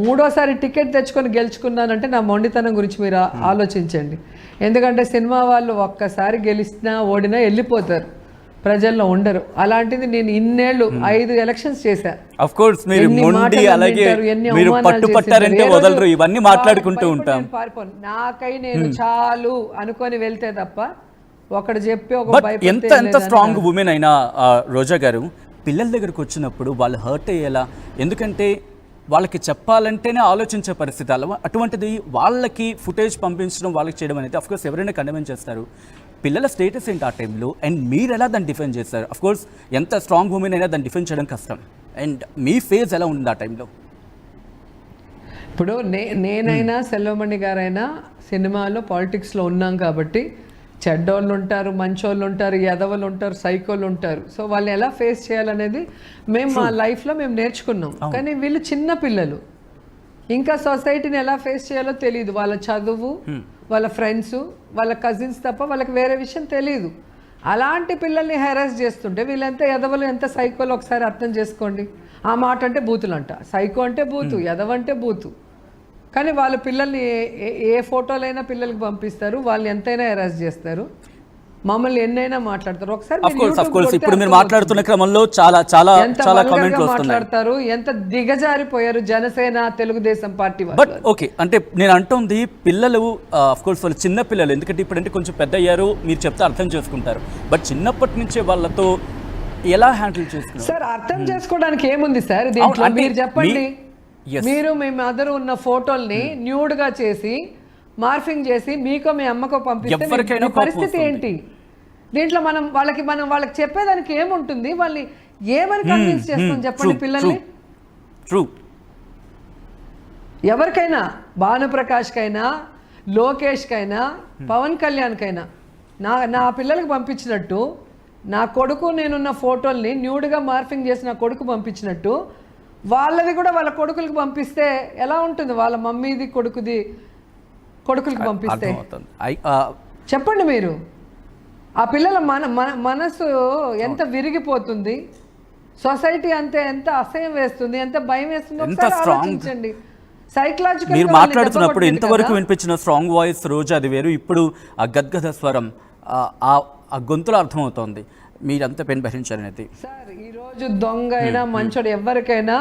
3ఓసారి టికెట్ తెచ్చుకొని గెలుచుకున్నానంటే నా మొండితనం గురించి మీరు ఆలోచించండి. ఎందుకంటే సినిమా వాళ్ళు ఒక్కసారి గెలిచినా ఓడినా వెళ్ళిపోతారు, ప్రజల్లో ఉండరు. అలాంటిది నేను ఇన్నేళ్ళు 5 ఎలక్షన్స్ చేశా. ఆఫ్ కోర్స్ మీరు మొండి, అలాగే మీరు పట్టుపట్టారంటే వదలరు, ఇవన్నీ మాట్లాడుకుంటూ ఉంటాం. నాకై నేను చాలు అనుకొని వెళ్తే తప్ప ఒకడు చెప్పి ఎంత స్ట్రాంగ్ ఉమెన్ అయినా రోజా గారు పిల్లల దగ్గరకు వచ్చినప్పుడు వాళ్ళు హర్ట్ అయ్యేలా, ఎందుకంటే వాళ్ళకి చెప్పాలంటేనే ఆలోచించే పరిస్థితి. అటువంటిది వాళ్ళకి ఫుటేజ్ పంపించడం, వాళ్ళకి చేయడం అనేది అఫ్కోర్స్ ఎవరైనా కండెమ్ చేస్తారు. పిల్లల స్టేటస్ ఏంటి ఆ టైంలో, అండ్ మీరు ఎలా దాన్ని డిఫెండ్ చేస్తారు? అఫ్కోర్స్ ఎంత స్ట్రాంగ్ ఉమెన్ అయినా దాన్ని డిఫెండ్ చేయడం కష్టం, అండ్ మీ ఫేజ్ ఎలా ఉంది ఆ టైంలో? ఇప్పుడు నేనైనా సెల్వమణి గారైనా సినిమాలో పాలిటిక్స్లో ఉన్నాం కాబట్టి చెడ్డోళ్ళు ఉంటారు, మంచోళ్ళు ఉంటారు, ఎదవలు ఉంటారు, సైకోలు ఉంటారు. సో వాళ్ళు ఎలా ఫేస్ చేయాలనేది మేము మా లైఫ్లో మేము నేర్చుకున్నాం. కానీ వీళ్ళు చిన్న పిల్లలు, ఇంకా సొసైటీని ఎలా ఫేస్ చేయాలో తెలియదు. వాళ్ళ చదువు, వాళ్ళ ఫ్రెండ్స్, వాళ్ళ కజిన్స్ తప్ప వాళ్ళకి వేరే విషయం తెలియదు. అలాంటి పిల్లల్ని హెరాస్ చేస్తుంటే వీళ్ళు ఎంత ఎదవలు, ఎంత సైకోలు ఒకసారి అర్థం చేసుకోండి. ఆ మాట అంటే బూతులు అంట, సైకో అంటే బూతు, ఎదవంటే బూతు. కానీ వాళ్ళ పిల్లల్ని ఏ ఫోటోలైనా పిల్లలకి పంపిస్తారు, వాళ్ళని ఎంతైనా హెరాస్ చేస్తారు, మమ్మల్ని ఎన్నైనా మాట్లాడతారు. ఒకసారి ఇప్పుడు మీరు మాట్లాడుతున్న క్రమంలో చాలా చాలా చాలా కామెంట్లు మాట్లాడతారు, ఎంత దిగజారిపోయారు జనసేన తెలుగుదేశం పార్టీ వాళ్ళు. బట్ ఓకే, అంటే నేను అంటుంది పిల్లలు అఫ్కోర్స్ వాళ్ళు చిన్న పిల్లలు, ఎందుకంటే ఇప్పుడంటే కొంచెం పెద్ద అయ్యారు, మీరు చెప్తే అర్థం చేసుకుంటారు. బట్ చిన్నప్పటి నుంచే వాళ్ళతో ఎలా హ్యాండిల్ చేస్తున్నారు సార్? అర్థం చేసుకోవడానికి ఏముంది సార్ దీంట్లో? మీరు చెప్పండి. మీరు మీ మదర్ ఉన్న ఫోటోల్ని న్యూడ్గా చేసి మార్ఫింగ్ చేసి మీకో మీ అమ్మకో పంపిస్తే పరిస్థితి ఏంటి? దీంట్లో మనం వాళ్ళకి చెప్పేదానికి ఏముంటుంది? వాళ్ళని ఏమని కన్విన్స్ చేస్తాం చెప్పండి పిల్లల్ని? ఎవరికైనా, భానుప్రకాష్కైనా, లోకేష్కైనా, పవన్ కళ్యాణ్కైనా నా పిల్లలకి పంపించినట్టు, నా కొడుకు నేనున్న ఫోటోల్ని న్యూడ్గా మార్ఫింగ్ చేసి నా కొడుకు పంపించినట్టు వాళ్ళది కూడా వాళ్ళ కొడుకులకి పంపిస్తే ఎలా ఉంటుంది? వాళ్ళ మమ్మీది కొడుకులకి పంపిస్తే చెప్పండి మీరు. ఆ పిల్లల మనసు ఎంత విరిగిపోతుంది, సొసైటీ అంతే ఎంత అసహ్యం వేస్తుంది, ఎంత భయం వేస్తుంది ఒకసారి ఆలోచించండి. సైకలాజికల్ మీరు మాట్లాడుతున్నప్పుడు ఇంతవరకు వినిపించిన స్ట్రాంగ్ వాయిస్ రోజు అది వేరు, ఇప్పుడు ఆ గద్గద స్వరం, ఆ గొంతులో అర్థమవుతోంది మీరంతా పెన్ భరించారనేది. సార్ ఈరోజు దొంగ అయినా మంచోడు ఎవరికైనా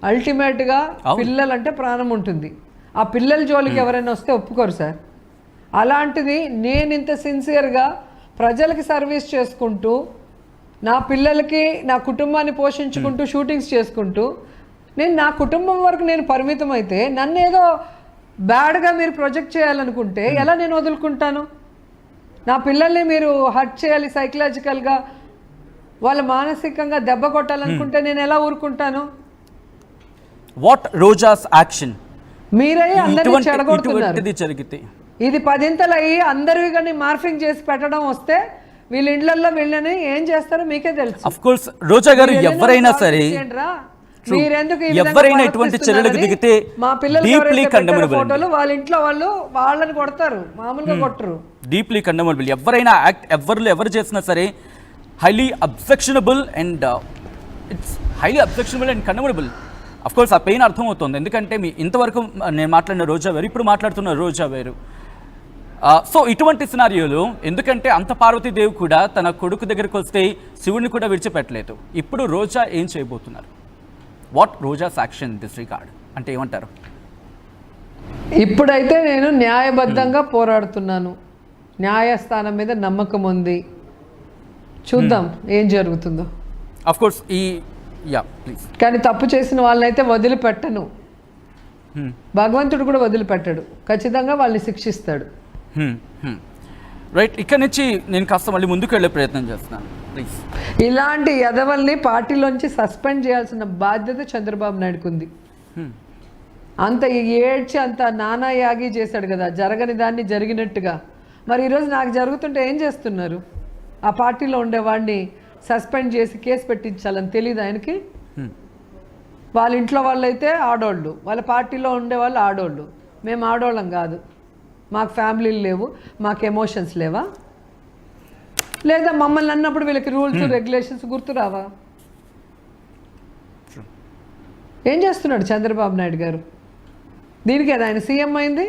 అల్టిమేట్గా పిల్లలంటే ప్రాణం ఉంటుంది. ఆ పిల్లల జోలికి ఎవరైనా వస్తే ఒప్పుకోరు సార్. అలాంటిది నేను ఇంత సిన్సియర్గా ప్రజలకి సర్వీస్ చేసుకుంటూ నా పిల్లలకి నా కుటుంబాన్ని పోషించుకుంటూ షూటింగ్స్ చేసుకుంటూ నేను నా కుటుంబం వరకు నేను పరిమితం అయితే నన్ను ఏదో బ్యాడ్గా మీరు ప్రొజెక్ట్ చేయాలనుకుంటే ఎలా నేను వదులుకుంటాను? నా పిల్లల్ని మీరు హర్ట్ చేయాలి, సైకలాజికల్గా వాళ్ళ మానసికంగా దెబ్బ కొట్టాలనుకుంటే నేను ఎలా ఊరుకుంటాను? వాట్ రోజాస్ యాక్షన్ మీరే అందరినీ చెడగొడుతున్నారు. జరిగితే ఇది 10 అయ్యి అందరివి కానీ మార్ఫింగ్ చేసి పెట్టడం వస్తే వీళ్ళ ఇండ్లల్లో వీళ్ళని ఏం చేస్తారో మీకే తెలుసు. ఆఫ్ కోర్స్ రోజా గారు ఎవరైనా సరే ఎవరైనా ఇటువంటి చర్యలకు దిగితే మా పిల్లలు ఫోటోలు వాళ్ళ ఇంట్లో వాళ్ళని కొడతారు, మామూలుగా కొట్టరు. Deeply condemnable. ఎవరైనా యాక్ట్ ఎవరు చేసినా సరే highly objectionable and it's highly objectionable and condemnable. Of course ఆ పెయిన్ అర్థమవుతుంది, ఎందుకంటే మీ ఇంతవరకు నేను మాట్లాడిన రోజా వేరు, ఇప్పుడు మాట్లాడుతున్న రోజా వేరు. సో ఇటువంటి సినారియోలు, ఎందుకంటే అంత పార్వతీదేవి కూడా తన కొడుకు దగ్గరికి వస్తే శివుడిని కూడా విడిచిపెట్టలేదు. ఇప్పుడు రోజా ఏం చేయబోతున్నారు? What Roja's action this regard అంటే ఏమంటారు? ఇప్పుడైతే నేను న్యాయబద్ధంగా పోరాడుతున్నాను, న్యాయస్థానం మీద నమ్మకం ఉంది, చూద్దాం ఏం జరుగుతుందో. Of course please. కానీ తప్పు చేసిన వాళ్ళనైతే వదిలిపెట్టను, భగవంతుడు కూడా వదిలిపెట్టాడు, ఖచ్చితంగా వాళ్ళని శిక్షిస్తాడు. రైట్, ఇక్కడ నుంచి నేను కాస్త మళ్ళీ ముందుకు వెళ్ళే ప్రయత్నం చేస్తున్నాను ప్లీజ్. ఇలాంటి యదవల్ని పార్టీలోంచి సస్పెండ్ చేయాల్సిన బాధ్యత చంద్రబాబు నాయుడుకు ఉంది. అంత ఏడ్చి అంత నానా యాగి చేశాడు కదా, జరగని దాన్ని జరిగినట్టుగా. మరి ఈరోజు నాకు జరుగుతుంటే ఏం చేస్తున్నారు? ఆ పార్టీలో ఉండేవాడిని సస్పెండ్ చేసి కేసు పెట్టించాలని తెలియదు ఆయనకి? వాళ్ళ ఇంట్లో వాళ్ళు అయితే ఆడోళ్ళు, వాళ్ళ పార్టీలో ఉండేవాళ్ళు ఆడోళ్ళు. మేము ఆడోళ్ళం కాదు, మాకు ఫ్యామిలీలు లేవు, మాకు ఎమోషన్స్ లేవా? లేదా మమ్మల్ని అన్నప్పుడు వీళ్ళకి రూల్స్ రెగ్యులేషన్స్ గుర్తు రావా? ఏం చేస్తున్నాడు చంద్రబాబు నాయుడు గారు? దీనికేనా ఆయన సీఎం అయింది?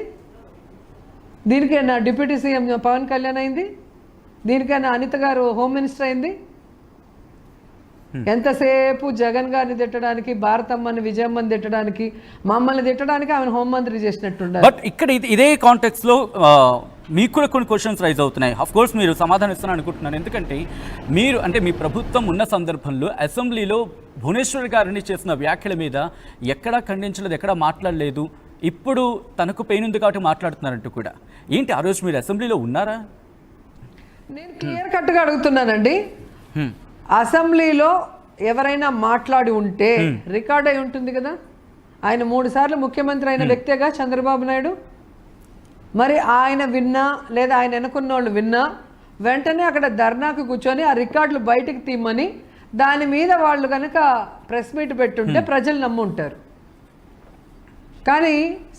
దీనికైనా డిప్యూటీ సీఎం పవన్ కళ్యాణ్ అయింది? దీనికైనా అనిత గారు హోమ్ మినిస్టర్ అయింది? ఎంతసేపు జగన్ గారిని తిట్టడానికి, భారతమ్మని విజయమ్మని తిట్టడానికి, మమ్మల్ని తిట్టడానికి ఆమెను హోంమంత్రి చేసినట్టుండాలి. బట్ ఇక్కడ ఇదే కాంటెక్స్ట్ లో మీకు కూడా కొన్ని క్వశ్చన్స్ రైజ్ అవుతున్నాయి. అఫ్ కోర్స్ మీరు సమాధానం ఇస్తారని అనుకుంటున్నాను, ఎందుకంటే మీరు అంటే మీ ప్రభుత్వం ఉన్న సందర్భంలో అసెంబ్లీలో భువనేశ్వర్ గారిని చేసిన వ్యాఖ్యల మీద ఎక్కడా ఖండించలేదు, ఎక్కడా మాట్లాడలేదు. ఇప్పుడు తనకు పెయిన్ ఉంది కాబట్టి మాట్లాడుతున్నారంటూ కూడా. ఏంటి ఆ రోజు మీరు అసెంబ్లీలో ఉన్నారా? నేను క్లియర్ కట్గా అడుగుతున్నానండి. అసెంబ్లీలో ఎవరైనా మాట్లాడి ఉంటే రికార్డ్ అయి ఉంటుంది కదా. ఆయన 3 సార్లు ముఖ్యమంత్రి అయిన వ్యక్తిగా చంద్రబాబు నాయుడు. మరి ఆయన విన్నా లేదా ఆయన వెనుకున్న వాళ్ళు విన్నా వెంటనే అక్కడ ధర్నాకు కూర్చొని ఆ రికార్డులు బయటకు తీయమని దాని మీద వాళ్ళు కనుక ప్రెస్ మీట్ పెట్టుంటే ప్రజలు నమ్ముంటారు. కానీ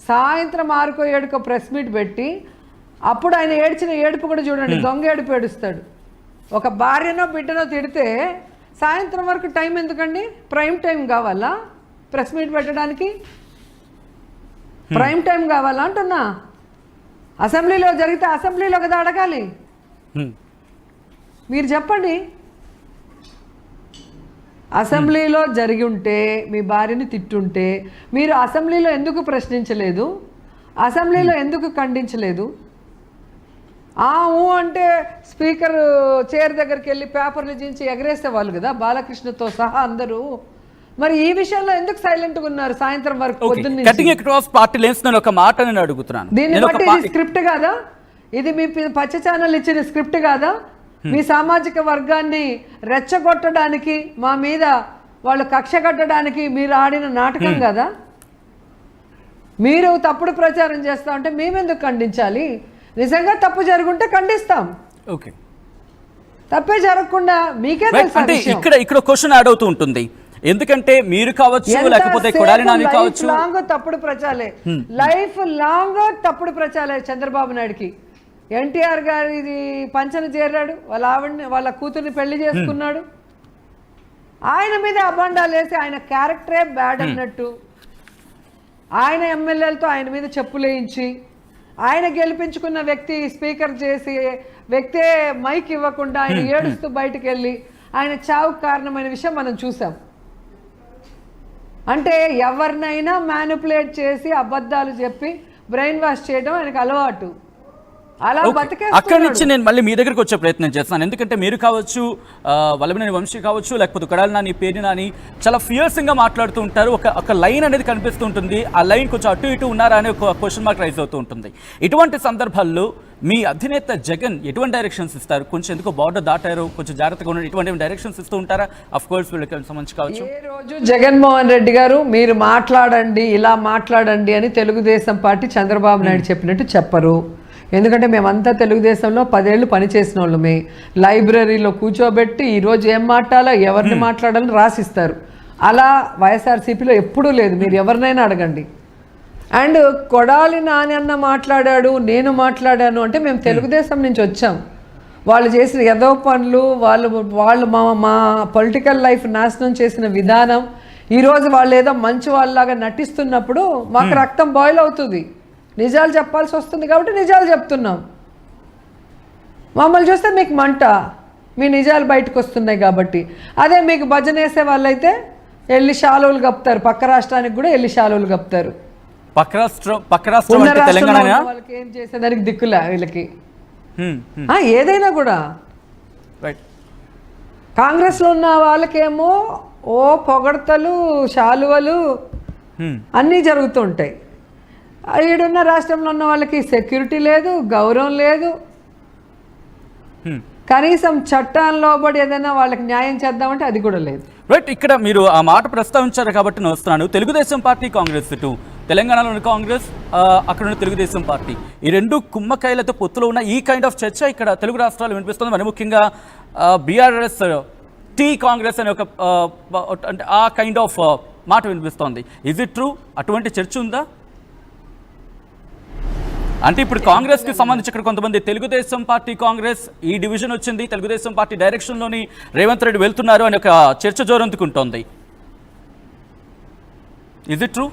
సాయంత్రం 6-7 ప్రెస్ మీట్ పెట్టి అప్పుడు ఆయన ఏడ్చిన ఏడుపు కూడా చూడండి, దొంగ ఏడుపు ఏడుస్తాడు. ఒక భార్యనో బిడ్డనో తిడితే సాయంత్రం వరకు టైం ఎందుకండి? ప్రైమ్ టైం కావాలా ప్రెస్ మీట్ పెట్టడానికి? ప్రైమ్ టైం కావాలా అంటున్నా. అసెంబ్లీలో జరిగితే అసెంబ్లీలో కదా అడగాలి. మీరు చెప్పండి, అసెంబ్లీలో జరిగి ఉంటే మీ భార్యని తిట్టుంటే మీరు అసెంబ్లీలో ఎందుకు ప్రశ్నించలేదు? అసెంబ్లీలో ఎందుకు ఖండించలేదు? అంటే స్పీకర్ చైర్ దగ్గరికి వెళ్ళి పేపర్లు చించి ఎగరేసేవాళ్ళు కదా బాలకృష్ణతో సహా అందరూ. మరి ఈ విషయంలో ఎందుకు సైలెంట్గా ఉన్నారు సాయంత్రం వరకు? దీన్ని బట్టి ఇది స్క్రిప్ట్ కాదా? ఇది మీ పచ్చ ఛానల్ ఇచ్చిన స్క్రిప్ట్ కాదా? మీ సామాజిక వర్గాన్ని రెచ్చగొట్టడానికి, మా మీద వాళ్ళు కక్ష కట్టడానికి మీరు ఆడిన నాటకం కదా? మీరు తప్పుడు ప్రచారం చేస్తా ఉంటే మేమెందుకు ఖండించాలి? నిజంగా తప్పు జరుగుంటే ఖండిస్తాం. ఓకే, తప్పే జరగకుండా మీకే తెలుసు. అంటే ఇక్కడ క్వశ్చన్ యాడ్ అవుతూ ఉంటుంది, ఎందుకంటే మీరు కావచ్చు లేకపోతే కొడాలి నాని కావచ్చు, లాంగ్ తప్పుడు ప్రచారాలే, లైఫ్ లాంగ్ తప్పుడు ప్రచారాలే చంద్రబాబు నాయుడుకి. ఎన్టీఆర్ గారి పంచన చేరాడు, వాళ్ళ కూతుర్ని పెళ్లి చేసుకున్నాడు, ఆయన మీద అబండాలు వేసి ఆయన క్యారెక్టరే బ్యాడ్ అన్నట్టు ఆయన ఎమ్మెల్యేలతో ఆయన మీద చెప్పులేయించి ఆయన గెలిపించుకున్న వ్యక్తి స్పీకర్ చేసి వ్యక్తే మైక్ ఇవ్వకుండా ఆయన ఏడుస్తూ బయటకు వెళ్ళి ఆయన చావుకు కారణమైన విషయం మనం చూసాం. అంటే ఎవరినైనా మ్యానిపులేట్ చేసి అబద్ధాలు చెప్పి బ్రెయిన్ వాష్ చేయడం ఆయనకు అలవాటు. అలా Okay. బతికేస్తున్నాడు. అక్కడి నుంచి నేను మళ్ళీ మీ దగ్గరికి వచ్చే ప్రయత్నం చేస్తాను. ఎందుకంటే మీరు కావచ్చు, వల్లభనేని వంశీ కావచ్చు, లేకపోతే కొడాలి నాని, పేర్ని నాని చాలా ఫియర్సింగ్గా మాట్లాడుతూ ఉంటారు. ఒక లైన్ అనేది కనిపిస్తూ ఉంటుంది. ఆ లైన్ కొంచెం అటు ఇటు ఉన్నారా అనే ఒక క్వశ్చన్ మార్క్ రైజ్ అవుతూ ఉంటుంది. ఇటువంటి సందర్భాల్లో మీ అధినేత జగన్ ఎటువంటి డైరెక్షన్స్ ఇస్తారు? కొంచెం ఎందుకో బార్డర్ దాటారు, కొంచెం జాగ్రత్తగా ఉండండి, ఇటువంటి డైరెక్షన్స్ ఇస్తూ ఉంటారా? అఫ్ కోర్స్ వీళ్ళకి సంబంధించి కావచ్చు. ఏ రోజు జగన్మోహన్ రెడ్డి గారు మీరు మాట్లాడండి, ఇలా మాట్లాడండి అని తెలుగుదేశం పార్టీ చంద్రబాబు నాయుడు చెప్పినట్టు చెప్పరు. ఎందుకంటే మేమంతా తెలుగుదేశంలో 10 ఏళ్ళు పనిచేసిన వాళ్ళమే. లైబ్రరీలో కూర్చోబెట్టి ఈరోజు ఏం మాట్లాడాలో ఎవరిని మాట్లాడాలని రాసిస్తారు. అలా వైఎస్ఆర్సీపీలో ఎప్పుడూ లేదు. మీరు ఎవరినైనా అడగండి. అండ్ కొడాలి నాని అన్న మాట్లాడాడు, నేను మాట్లాడాను అంటే మేము తెలుగుదేశం నుంచి వచ్చాం. వాళ్ళు చేసిన ఎదో పనులు, వాళ్ళు మా పొలిటికల్ లైఫ్ నాశనం చేసిన విధానం, ఈరోజు వాళ్ళు ఏదో మంచి వాళ్ళలాగా నటిస్తున్నప్పుడు మాకు రక్తం బాయిల్ అవుతుంది. నిజాలు చెప్పాల్సి వస్తుంది కాబట్టి నిజాలు చెప్తున్నాం. మమ్మల్ని చూస్తే మీకు మంట, మీ నిజాలు బయటకు వస్తున్నాయి కాబట్టి. అదే మీకు భజన వేసే వాళ్ళైతే వెళ్ళి శాలువులు కప్పుతారు, పక్క రాష్ట్రానికి కూడా వెళ్ళి శాలువులు కప్పుతారు. పక్క రాష్ట్రం అంటే తెలంగాణ వాళ్ళకి ఏం చేసేదానికి దిక్కులే వీళ్ళకి. ఏదైనా కూడా కాంగ్రెస్లో ఉన్న వాళ్ళకేమో ఓ పొగడతలు, శాలువలు అన్నీ జరుగుతూ ఉంటాయి. ఈడున్న రాష్ట్రంలో ఉన్న వాళ్ళకి సెక్యూరిటీ లేదు, గౌరవం లేదు. కనీసం చట్టాన్ని లోబడి ఏదైనా వాళ్ళకి న్యాయం చేద్దామంటే అది కూడా లేదు. రైట్, ఇక్కడ మీరు ఆ మాట ప్రస్తావించారు కాబట్టి నేను వస్తున్నాను. తెలుగుదేశం పార్టీ, కాంగ్రెస్, ఇటు తెలంగాణలోని కాంగ్రెస్, అక్కడ ఉన్న తెలుగుదేశం పార్టీ, ఈ రెండు కుమ్మకాయలతో పొత్తులో ఉన్న ఈ కైండ్ ఆఫ్ చర్చ ఇక్కడ తెలుగు రాష్ట్రాలు వినిపిస్తుంది. మరి ముఖ్యంగా బీఆర్ఎస్ టీ కాంగ్రెస్ అనే ఒక అంటే ఆ కైండ్ ఆఫ్ మాట వినిపిస్తోంది. Is it true? అటువంటి చర్చ ఉందా? అంటే ఇప్పుడు కాంగ్రెస్ కి సంబంధించి ఇక్కడ కొంతమంది తెలుగుదేశం పార్టీ, కాంగ్రెస్ ఈ డివిజన్ వచ్చింది, తెలుగుదేశం పార్టీ డైరెక్షన్ లోని రేవంత్ రెడ్డి వెళ్తున్నారు అని ఒక చర్చ జోరందుకుంటోంది. Is it true?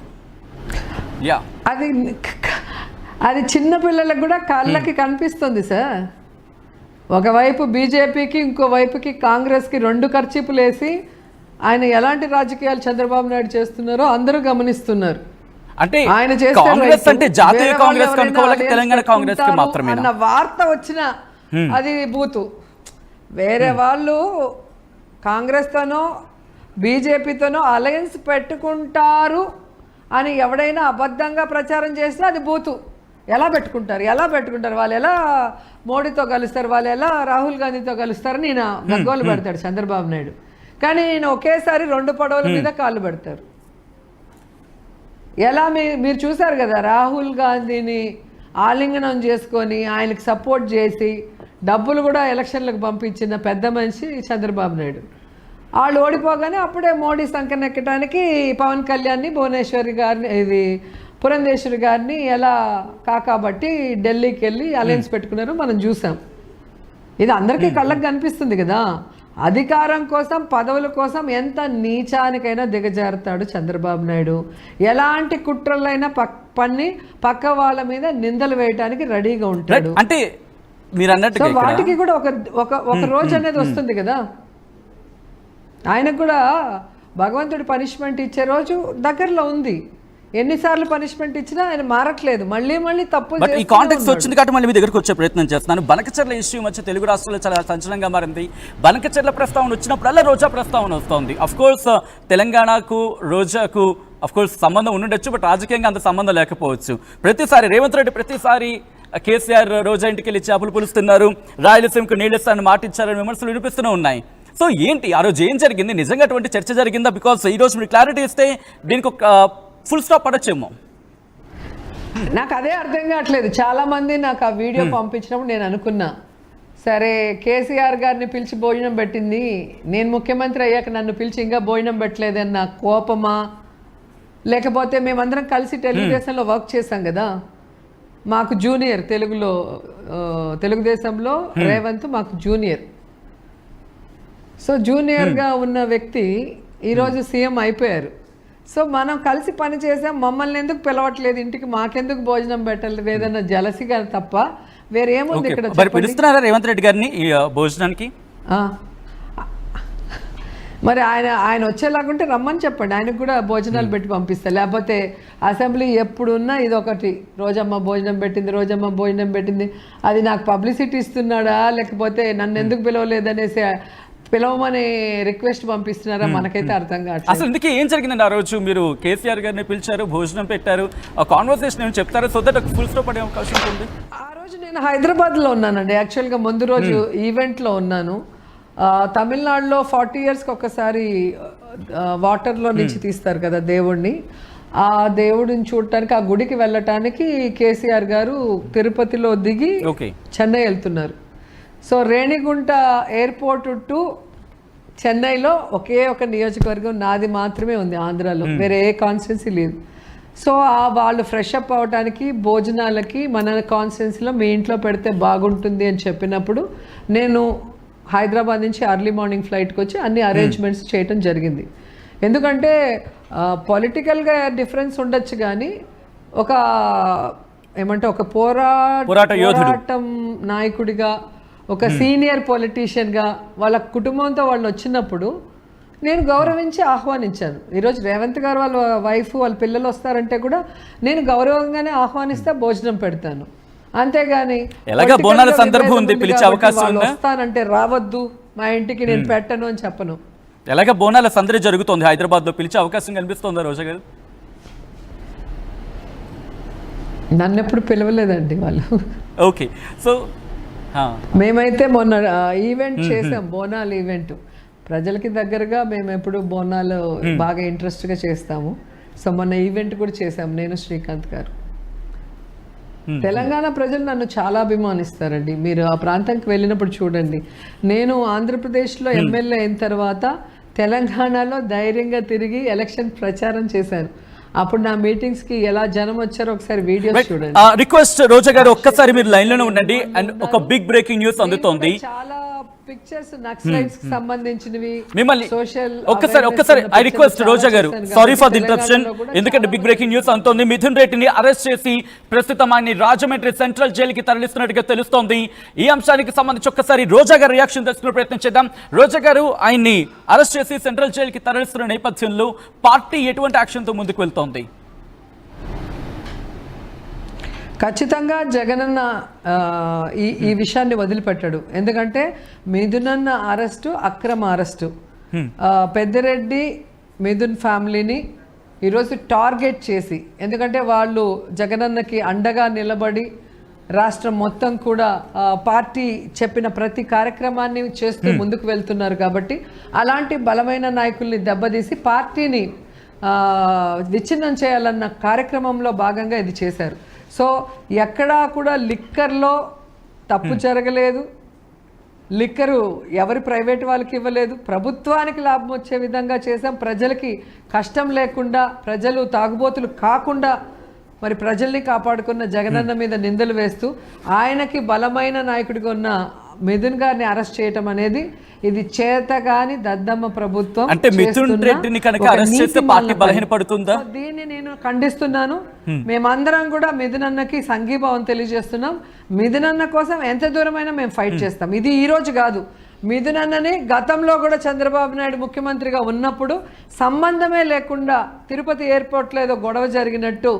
యా, అది చిన్న పిల్లలకు కూడా కళ్ళకి కనిపిస్తుంది సార్. ఒకవైపు బీజేపీకి, ఇంకో వైపుకి కాంగ్రెస్కి 2 ఖర్చీపులు వేసి ఆయన ఎలాంటి రాజకీయాలు చంద్రబాబు నాయుడు చేస్తున్నారో అందరూ గమనిస్తున్నారు. అంటే కాంగ్రెస్ అంటే జాతీయ కాంగ్రెస్ కనుకోవాలి, తెలంగాణ కాంగ్రెస్ కి మాత్రమే అన్న వార్త వచ్చిన అది బూతు. వేరే వాళ్ళు కాంగ్రెస్తోనో బీజేపీతోనో అలయన్స్ పెట్టుకుంటారు అని ఎవడైనా అబద్ధంగా ప్రచారం చేసినా అది బూతు. ఎలా పెట్టుకుంటారు? వాళ్ళు ఎలా మోడీతో కలుస్తారు, వాళ్ళు ఎలా రాహుల్ గాంధీతో కలుస్తారని ఈయన గగ్గోలు పెడతాడు చంద్రబాబు నాయుడు. కానీ ఈయన ఒకేసారి 2 పడవల మీద కాళ్ళు పెడతారు. ఎలా మీరు చూసారు కదా, రాహుల్ గాంధీని ఆలింగనం చేసుకొని ఆయనకు సపోర్ట్ చేసి డబ్బులు కూడా ఎలక్షన్లకు పంపించిన పెద్ద మనిషి చంద్రబాబు నాయుడు. వాళ్ళు ఓడిపోగానే అప్పుడే మోడీ సంకనెక్కడానికి పవన్ కళ్యాణ్ని, భువనేశ్వరి గారిని, ఇది పురంధేశ్వరి గారిని ఎలా కాకాబట్టి ఢిల్లీకి వెళ్ళి అలయన్స్ పెట్టుకున్నారో మనం చూసాం. ఇది అందరికీ కళ్ళకు కనిపిస్తుంది కదా. అధికారం కోసం, పదవుల కోసం ఎంత నీచానికైనా దిగజారుతాడు చంద్రబాబు నాయుడు. ఎలాంటి కుట్రలైనా పన్ని పక్క వాళ్ళ మీద నిందలు వేయడానికి రెడీగా ఉంటాడు. అంటే మీరు అన్నట్టు వాటికి కూడా ఒక రోజు అనేది వస్తుంది కదా. ఆయనకు కూడా భగవంతుడి పనిష్మెంట్ ఇచ్చే రోజు దగ్గరలో ఉంది. ఎన్నిసార్లు పనిష్మెంట్ ఇచ్చినా ఆయన మారట్లేదు, మళ్ళీ తప్పు. బట్ ఈ కాంటెక్స్ట్ వచ్చింది కాబట్టి మళ్ళీ మీ దగ్గరకు వచ్చే ప్రయత్నం చేస్తున్నాను. బనకచెర్ల ఇష్యూ మధ్య తెలుగు రాష్ట్రాల్లో చాలా సంచలనంగా మారింది. బనకచెర్ల ప్రస్తావన వచ్చినప్పుడల్లా రోజా ప్రస్తావన వస్తుంది. అఫ్ కోర్స్ తెలంగాణకు రోజాకు అఫ్ కోర్స్ సంబంధం ఉండుండొచ్చు, బట్ రాజకీయంగా అంత సంబంధం లేకపోవచ్చు. ప్రతిసారి రేవంత్ రెడ్డి ప్రతిసారి కేసీఆర్ రోజా ఇంటికి వెళ్ళి చేపలు పులుస్తున్నారు, రాయలసీమకు నీళ్ళిస్తారని మాట ఇచ్చారని విమర్శలు వినిపిస్తూనే ఉన్నాయి. సో ఏంటి ఆ రోజు ఏం జరిగింది? నిజంగా అటువంటి చర్చ జరిగిందా? బికాస్ ఈ రోజు మీరు క్లారిటీ ఇస్తే దీనికి ఒక ఫుల్ స్టాప్ పడొచ్చేమో. నాకు అదే అర్థం కావట్లేదు. చాలామంది నాకు ఆ వీడియో పంపించినప్పుడు నేను అనుకున్నా, సరే కేసీఆర్ గారిని పిలిచి భోజనం పెట్టింది, నేను ముఖ్యమంత్రి అయ్యాక నన్ను పిలిచి ఇంకా భోజనం పెట్టలేదన్న కోపమా, లేకపోతే మేమందరం కలిసి తెలుగుదేశంలో వర్క్ చేశాం కదా, మాకు జూనియర్ తెలుగుదేశంలో రేవంత్ మాకు జూనియర్. సో జూనియర్గా ఉన్న వ్యక్తి ఈరోజు సీఎం అయిపోయారు. సో మనం కలిసి పని చేసాం, మమ్మల్ని ఎందుకు పిలవట్లేదు ఇంటికి, మాకెందుకు భోజనం పెట్టలేదు, ఏదన్నా జలసిగా తప్ప వేరేముంది ఇక్కడ? పిలుస్తున్నారా రేవంత్ రెడ్డి గారిని భోజనానికి? మరి ఆయన వచ్చేలాగుంటే రమ్మని చెప్పండి, ఆయనకు కూడా భోజనాలు పెట్టి పంపిస్తారు. లేకపోతే అసెంబ్లీ ఎప్పుడున్నా ఇదొకటి, రోజమ్మ భోజనం పెట్టింది, అది నాకు పబ్లిసిటీ ఇస్తున్నాడా లేకపోతే నన్ను ఎందుకు పిలవలేదనేసి పిలవమని రిక్వెస్ట్ పంపిస్తున్నారా మనకైతే అర్థం కాదు. అసలు ఇందుకే ఏం జరిగిందండి? ఆ రోజు మీరు కేసీఆర్ గారిని పిలిచారు, భోజనం పెట్టారు, ఆ కాన్వర్సేషన్ ఏమైనా చెప్తారు సో దట్ ఫుల్ స్టాప్ పడే అవకాశం ఉంటుంది. ఆ రోజు నేను హైదరాబాద్లో ఉన్నానండి, యాక్చువల్గా ముందు రోజు ఈవెంట్లో ఉన్నాను. తమిళనాడులో 40 yearsకి ఒకసారి వాటర్లో నుంచి తీస్తారు కదా దేవుడిని, ఆ దేవుడిని చూడటానికి ఆ గుడికి వెళ్ళటానికి కేసీఆర్ గారు తిరుపతిలో దిగి చెన్నై వెళ్తున్నారు. సో రేణిగుంట ఎయిర్పోర్ట్ టు చెన్నైలో ఒకే ఒక నియోజకవర్గం నాది మాత్రమే ఉంది ఆంధ్రాలో, వేరే ఏ కాన్స్టిట్యున్సీ లేదు. సో వాళ్ళు ఫ్రెష్ అప్ అవడానికి భోజనాలకి మన కాన్స్టిట్యున్సీలో మీ ఇంట్లో పెడితే బాగుంటుంది అని చెప్పినప్పుడు నేను హైదరాబాద్ నుంచి ఎర్లీ మార్నింగ్ ఫ్లైట్కి వచ్చి అన్ని అరేంజ్మెంట్స్ చేయటం జరిగింది. ఎందుకంటే పొలిటికల్గా డిఫరెన్స్ ఉండొచ్చు కానీ ఒక ఏమంటే ఒక పోరాటం నాయకుడిగా, ఒక సీనియర్ పొలిటీషియన్గా వాళ్ళ కుటుంబంతో వాళ్ళు వచ్చినప్పుడు నేను గౌరవించి ఆహ్వానించాను. ఈరోజు రేవంత్ గారు వాళ్ళ వైఫ్ వాళ్ళ పిల్లలు వస్తారంటే కూడా నేను గౌరవంగానే ఆహ్వానిస్తే భోజనం పెడతాను, అంతేగాని వస్తానంటే రావద్దు మా ఇంటికి నేను పెట్టను అని చెప్పను. ఎలాగ బోనాల సందడి జరుగుతుంది హైదరాబాద్ లో, పిలిచే అవకాశం కనిపిస్తుందా రోజా గారు? నన్ను ఎప్పుడు పిలవలేదండి వాళ్ళు. ఓకే, సో మేమైతే మొన్న ఈవెంట్ చేసాం, బోనాల ఈవెంట్ ప్రజలకి దగ్గరగా మేము ఎప్పుడు బోనాలు బాగా ఇంట్రెస్ట్గా చేస్తాము. సో మొన్న ఈవెంట్ కూడా చేసాం నేను శ్రీకాంత్ గారు. తెలంగాణ ప్రజలు నన్ను చాలా అభిమానిస్తారండి, మీరు ఆ ప్రాంతానికి వెళ్ళినప్పుడు చూడండి. నేను ఆంధ్రప్రదేశ్లో ఎమ్మెల్యే అయిన తర్వాత తెలంగాణలో ధైర్యంగా తిరిగి ఎలక్షన్ ప్రచారం చేశాను. అప్పుడు నా మీటింగ్స్ కి ఎలా జనం వచ్చారో ఒకసారి వీడియోస్ చూడండి. రిక్వెస్ట్ రోజా గారు ఒక్కసారి మీరు లైన్ లోనే ఉండండి. అండ్ ఒక బిగ్ బ్రేకింగ్ న్యూస్ అందుతోంది. చాలా పిక్చర్స్ నక్సలైట్స్ కి సంబంధించినవి మిమ్మల్ని సోషల్ ఒక్కసారి ఐ రిక్వెస్ట్ రోజా గారు, సారీ ఫర్ ది ఇంటరప్షన్, ఎందుకంటే బిగ్ బ్రేకింగ్ న్యూస్ అందుతోంది. మిథున్ రెడ్డిని అరెస్ట్ చేసి ప్రస్తుతం ఆయన్ని రాజమండ్రి సెంట్రల్ జైలుకి తరలిస్తున్నట్టుగా తెలుస్తోంది. ఈ అంశానికి సంబంధించి ఒక్కసారి రోజా గారు రియాక్షన్ తెలుసుకునే ప్రయత్నం చేద్దాం. రోజా గారు, ఆయన్ని అరెస్ట్ చేసి సెంట్రల్ జైలుకి తరలిస్తున్న నేపథ్యంలో పార్టీ ఎటువంటి యాక్షన్ తో ముందుకు వెళ్తోంది? ఖచ్చితంగా జగనన్న ఈ విషయాన్ని వదిలిపెట్టాడు. ఎందుకంటే మిథునన్న అరెస్టు అక్రమ అరెస్టు. పెద్దిరెడ్డి మిథున్ ఫ్యామిలీని ఈరోజు టార్గెట్ చేసి, ఎందుకంటే వాళ్ళు జగనన్నకి అండగా నిలబడి రాష్ట్రం మొత్తం కూడా పార్టీ చెప్పిన ప్రతి కార్యక్రమాన్ని చేస్తూ ముందుకు వెళ్తున్నారు. కాబట్టి అలాంటి బలమైన నాయకుల్ని దెబ్బతీసి పార్టీని విచ్ఛిన్నం చేయాలన్న కార్యక్రమంలో భాగంగా ఇది చేశారు. సో ఎక్కడా కూడా లిక్కర్లో తప్పు జరగలేదు, లిక్కరు ఎవరి ప్రైవేట్ వాళ్ళకి ఇవ్వలేదు, ప్రభుత్వానికి లాభం వచ్చే విధంగా చేసాం. ప్రజలకి కష్టం లేకుండా, ప్రజలు తాగుబోతులు కాకుండా మరి ప్రజల్ని కాపాడుకున్న జగనన్న మీద నిందలు వేస్తూ ఆయనకి బలమైన నాయకుడిగా ఉన్న మిథున్ గారిని అరెస్ట్ చేయటం అనేది ఇది చేతగాని దద్దమ్మ ప్రభుత్వం. అంటే మిథున్ రెడ్డిని కనుక అరెస్ట్ చేస్తే పార్టీ బలహీనపడుతుందా? దీన్ని నేను ఖండిస్తున్నాను. మేమందరం కూడా మిథున్ అన్నకి సంఘీభావం తెలియజేస్తున్నాం. మిథున్ అన్న కోసం ఎంత దూరమైనా మేము ఫైట్ చేస్తాం. ఇది ఈ రోజు కాదు, మిథున్ అన్నని గతంలో కూడా చంద్రబాబు నాయుడు ముఖ్యమంత్రిగా ఉన్నప్పుడు సంబంధమే లేకుండా తిరుపతి ఎయిర్పోర్ట్లో ఏదో గొడవ జరిగినట్టు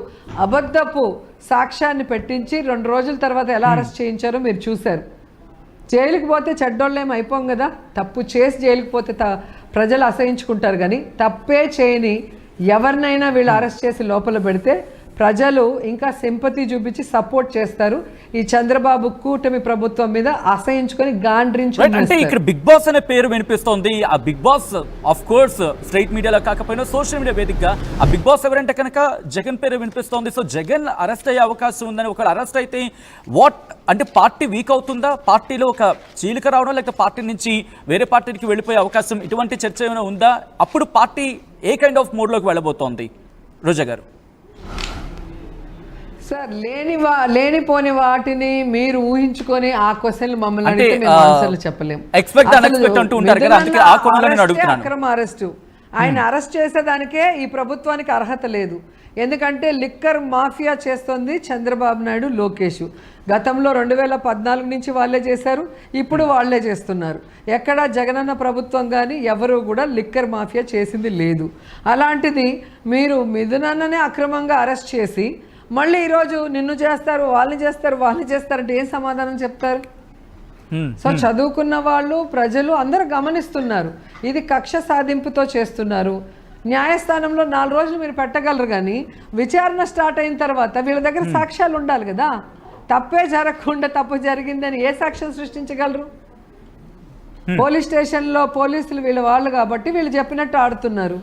అబద్ధపు సాక్ష్యాన్ని పెట్టించి 2 రోజుల తర్వాత ఎలా అరెస్ట్ చేయించారో మీరు చూశారు. జైలుకి పోతే చెడ్డోళ్ళేం అయిపోం కదా, తప్పు చేసి జైలుకి పోతే ప్రజలు అసహించుకుంటారు. కానీ తప్పే చేయని ఎవరినైనా వీళ్ళు అరెస్ట్ చేసి లోపల పెడితే ప్రజలు ఇంకా సింపతి చూపించి సపోర్ట్ చేస్తారు. ఈ చంద్రబాబు కూటమి ప్రభుత్వం మీద అసహించుకొని గాండ్రించి. అంటే ఇక్కడ బిగ్ బాస్ అనే పేరు వినిపిస్తోంది. ఆ Bigg Boss of course straight మీడియాలో కాకపోయినా సోషల్ మీడియా వేదికగా ఆ బిగ్ బాస్ ఎవరంటే కనుక జగన్ పేరు వినిపిస్తోంది. సో జగన్ అరెస్ట్ అయ్యే అవకాశం ఉందని, ఒకవేళ అరెస్ట్ అయితే వాట్ అంటే పార్టీ వీక్ అవుతుందా, పార్టీలో ఒక చీలిక రావడం, లేకపోతే పార్టీ నుంచి వేరే పార్టీకి వెళ్ళిపోయే అవకాశం, ఇటువంటి చర్చ ఏమైనా ఉందా? అప్పుడు పార్టీ ఏ కైండ్ ఆఫ్ మోడ్లోకి వెళ్ళబోతోంది రోజా గారు? సార్ లేనిపోని వాటిని మీరు ఊహించుకొని ఆ క్వశ్చన్లు మమ్మల్ని అడిగితే మేము ఆన్సర్లు చెప్పలేము. అక్రమ అరెస్టు ఆయన అరెస్ట్ చేసేదానికే ఈ ప్రభుత్వానికి అర్హత లేదు. ఎందుకంటే లిక్కర్ మాఫియా చేస్తోంది చంద్రబాబు నాయుడు, లోకేష్. గతంలో 2014 నుంచి వాళ్ళే చేశారు, ఇప్పుడు వాళ్ళే చేస్తున్నారు. ఎక్కడా జగనన్న ప్రభుత్వం కానీ ఎవరు కూడా లిక్కర్ మాఫియా చేసింది లేదు. అలాంటిది మీరు మిథునన్ననే అక్రమంగా అరెస్ట్ చేసి మళ్ళీ ఈరోజు నిన్ను చేస్తారు, వాళ్ళని చేస్తారంటే ఏం సమాధానం చెప్తారు? సో చదువుకున్న వాళ్ళు, ప్రజలు అందరూ గమనిస్తున్నారు. ఇది కక్ష సాధింపుతో చేస్తున్నారు. న్యాయస్థానంలో 4 రోజులు మీరు పెట్టగలరు, కానీ విచారణ స్టార్ట్ అయిన తర్వాత వీళ్ళ దగ్గర సాక్ష్యాలు ఉండాలి కదా. తప్పే జరగకుండా తప్పు జరిగిందని ఏ సాక్ష్యం సృష్టించగలరు? పోలీస్ స్టేషన్లో పోలీసులు వీళ్ళ వాళ్ళు కాబట్టి వీళ్ళు చెప్పినట్టు ఆడుతున్నారు.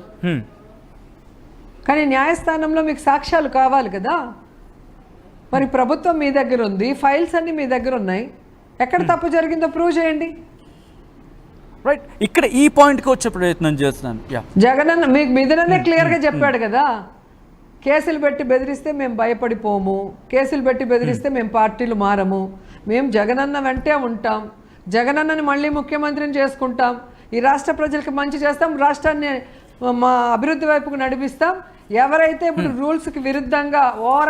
కానీ న్యాయస్థానంలో మీకు సాక్ష్యాలు కావాలి కదా. మరి ప్రభుత్వం మీ దగ్గర ఉంది, ఫైల్స్ అన్ని మీ దగ్గర ఉన్నాయి. ఎక్కడ తప్పు జరిగిందో ప్రూవ్ చేయండి. రైట్, ఇక్కడ ఈ పాయింట్కి వచ్చే ప్రయత్నం చేస్తున్నాను. జగనన్న మీకు మిథునన్నే క్లియర్గా చెప్పాడు కదా, కేసులు పెట్టి బెదిరిస్తే మేము భయపడిపోము, కేసులు పెట్టి బెదిరిస్తే మేము పార్టీలు మారము, మేము జగనన్న వెంటే ఉంటాం, జగనన్నని మళ్ళీ ముఖ్యమంత్రిని చేసుకుంటాం, ఈ రాష్ట్ర ప్రజలకు మంచి చేస్తాం, రాష్ట్రాన్ని మా అభివృద్ధి వైపుకు నడిపిస్తాం. ఎవరైతే ఇప్పుడు రూల్స్కి విరుద్ధంగా ఓవర్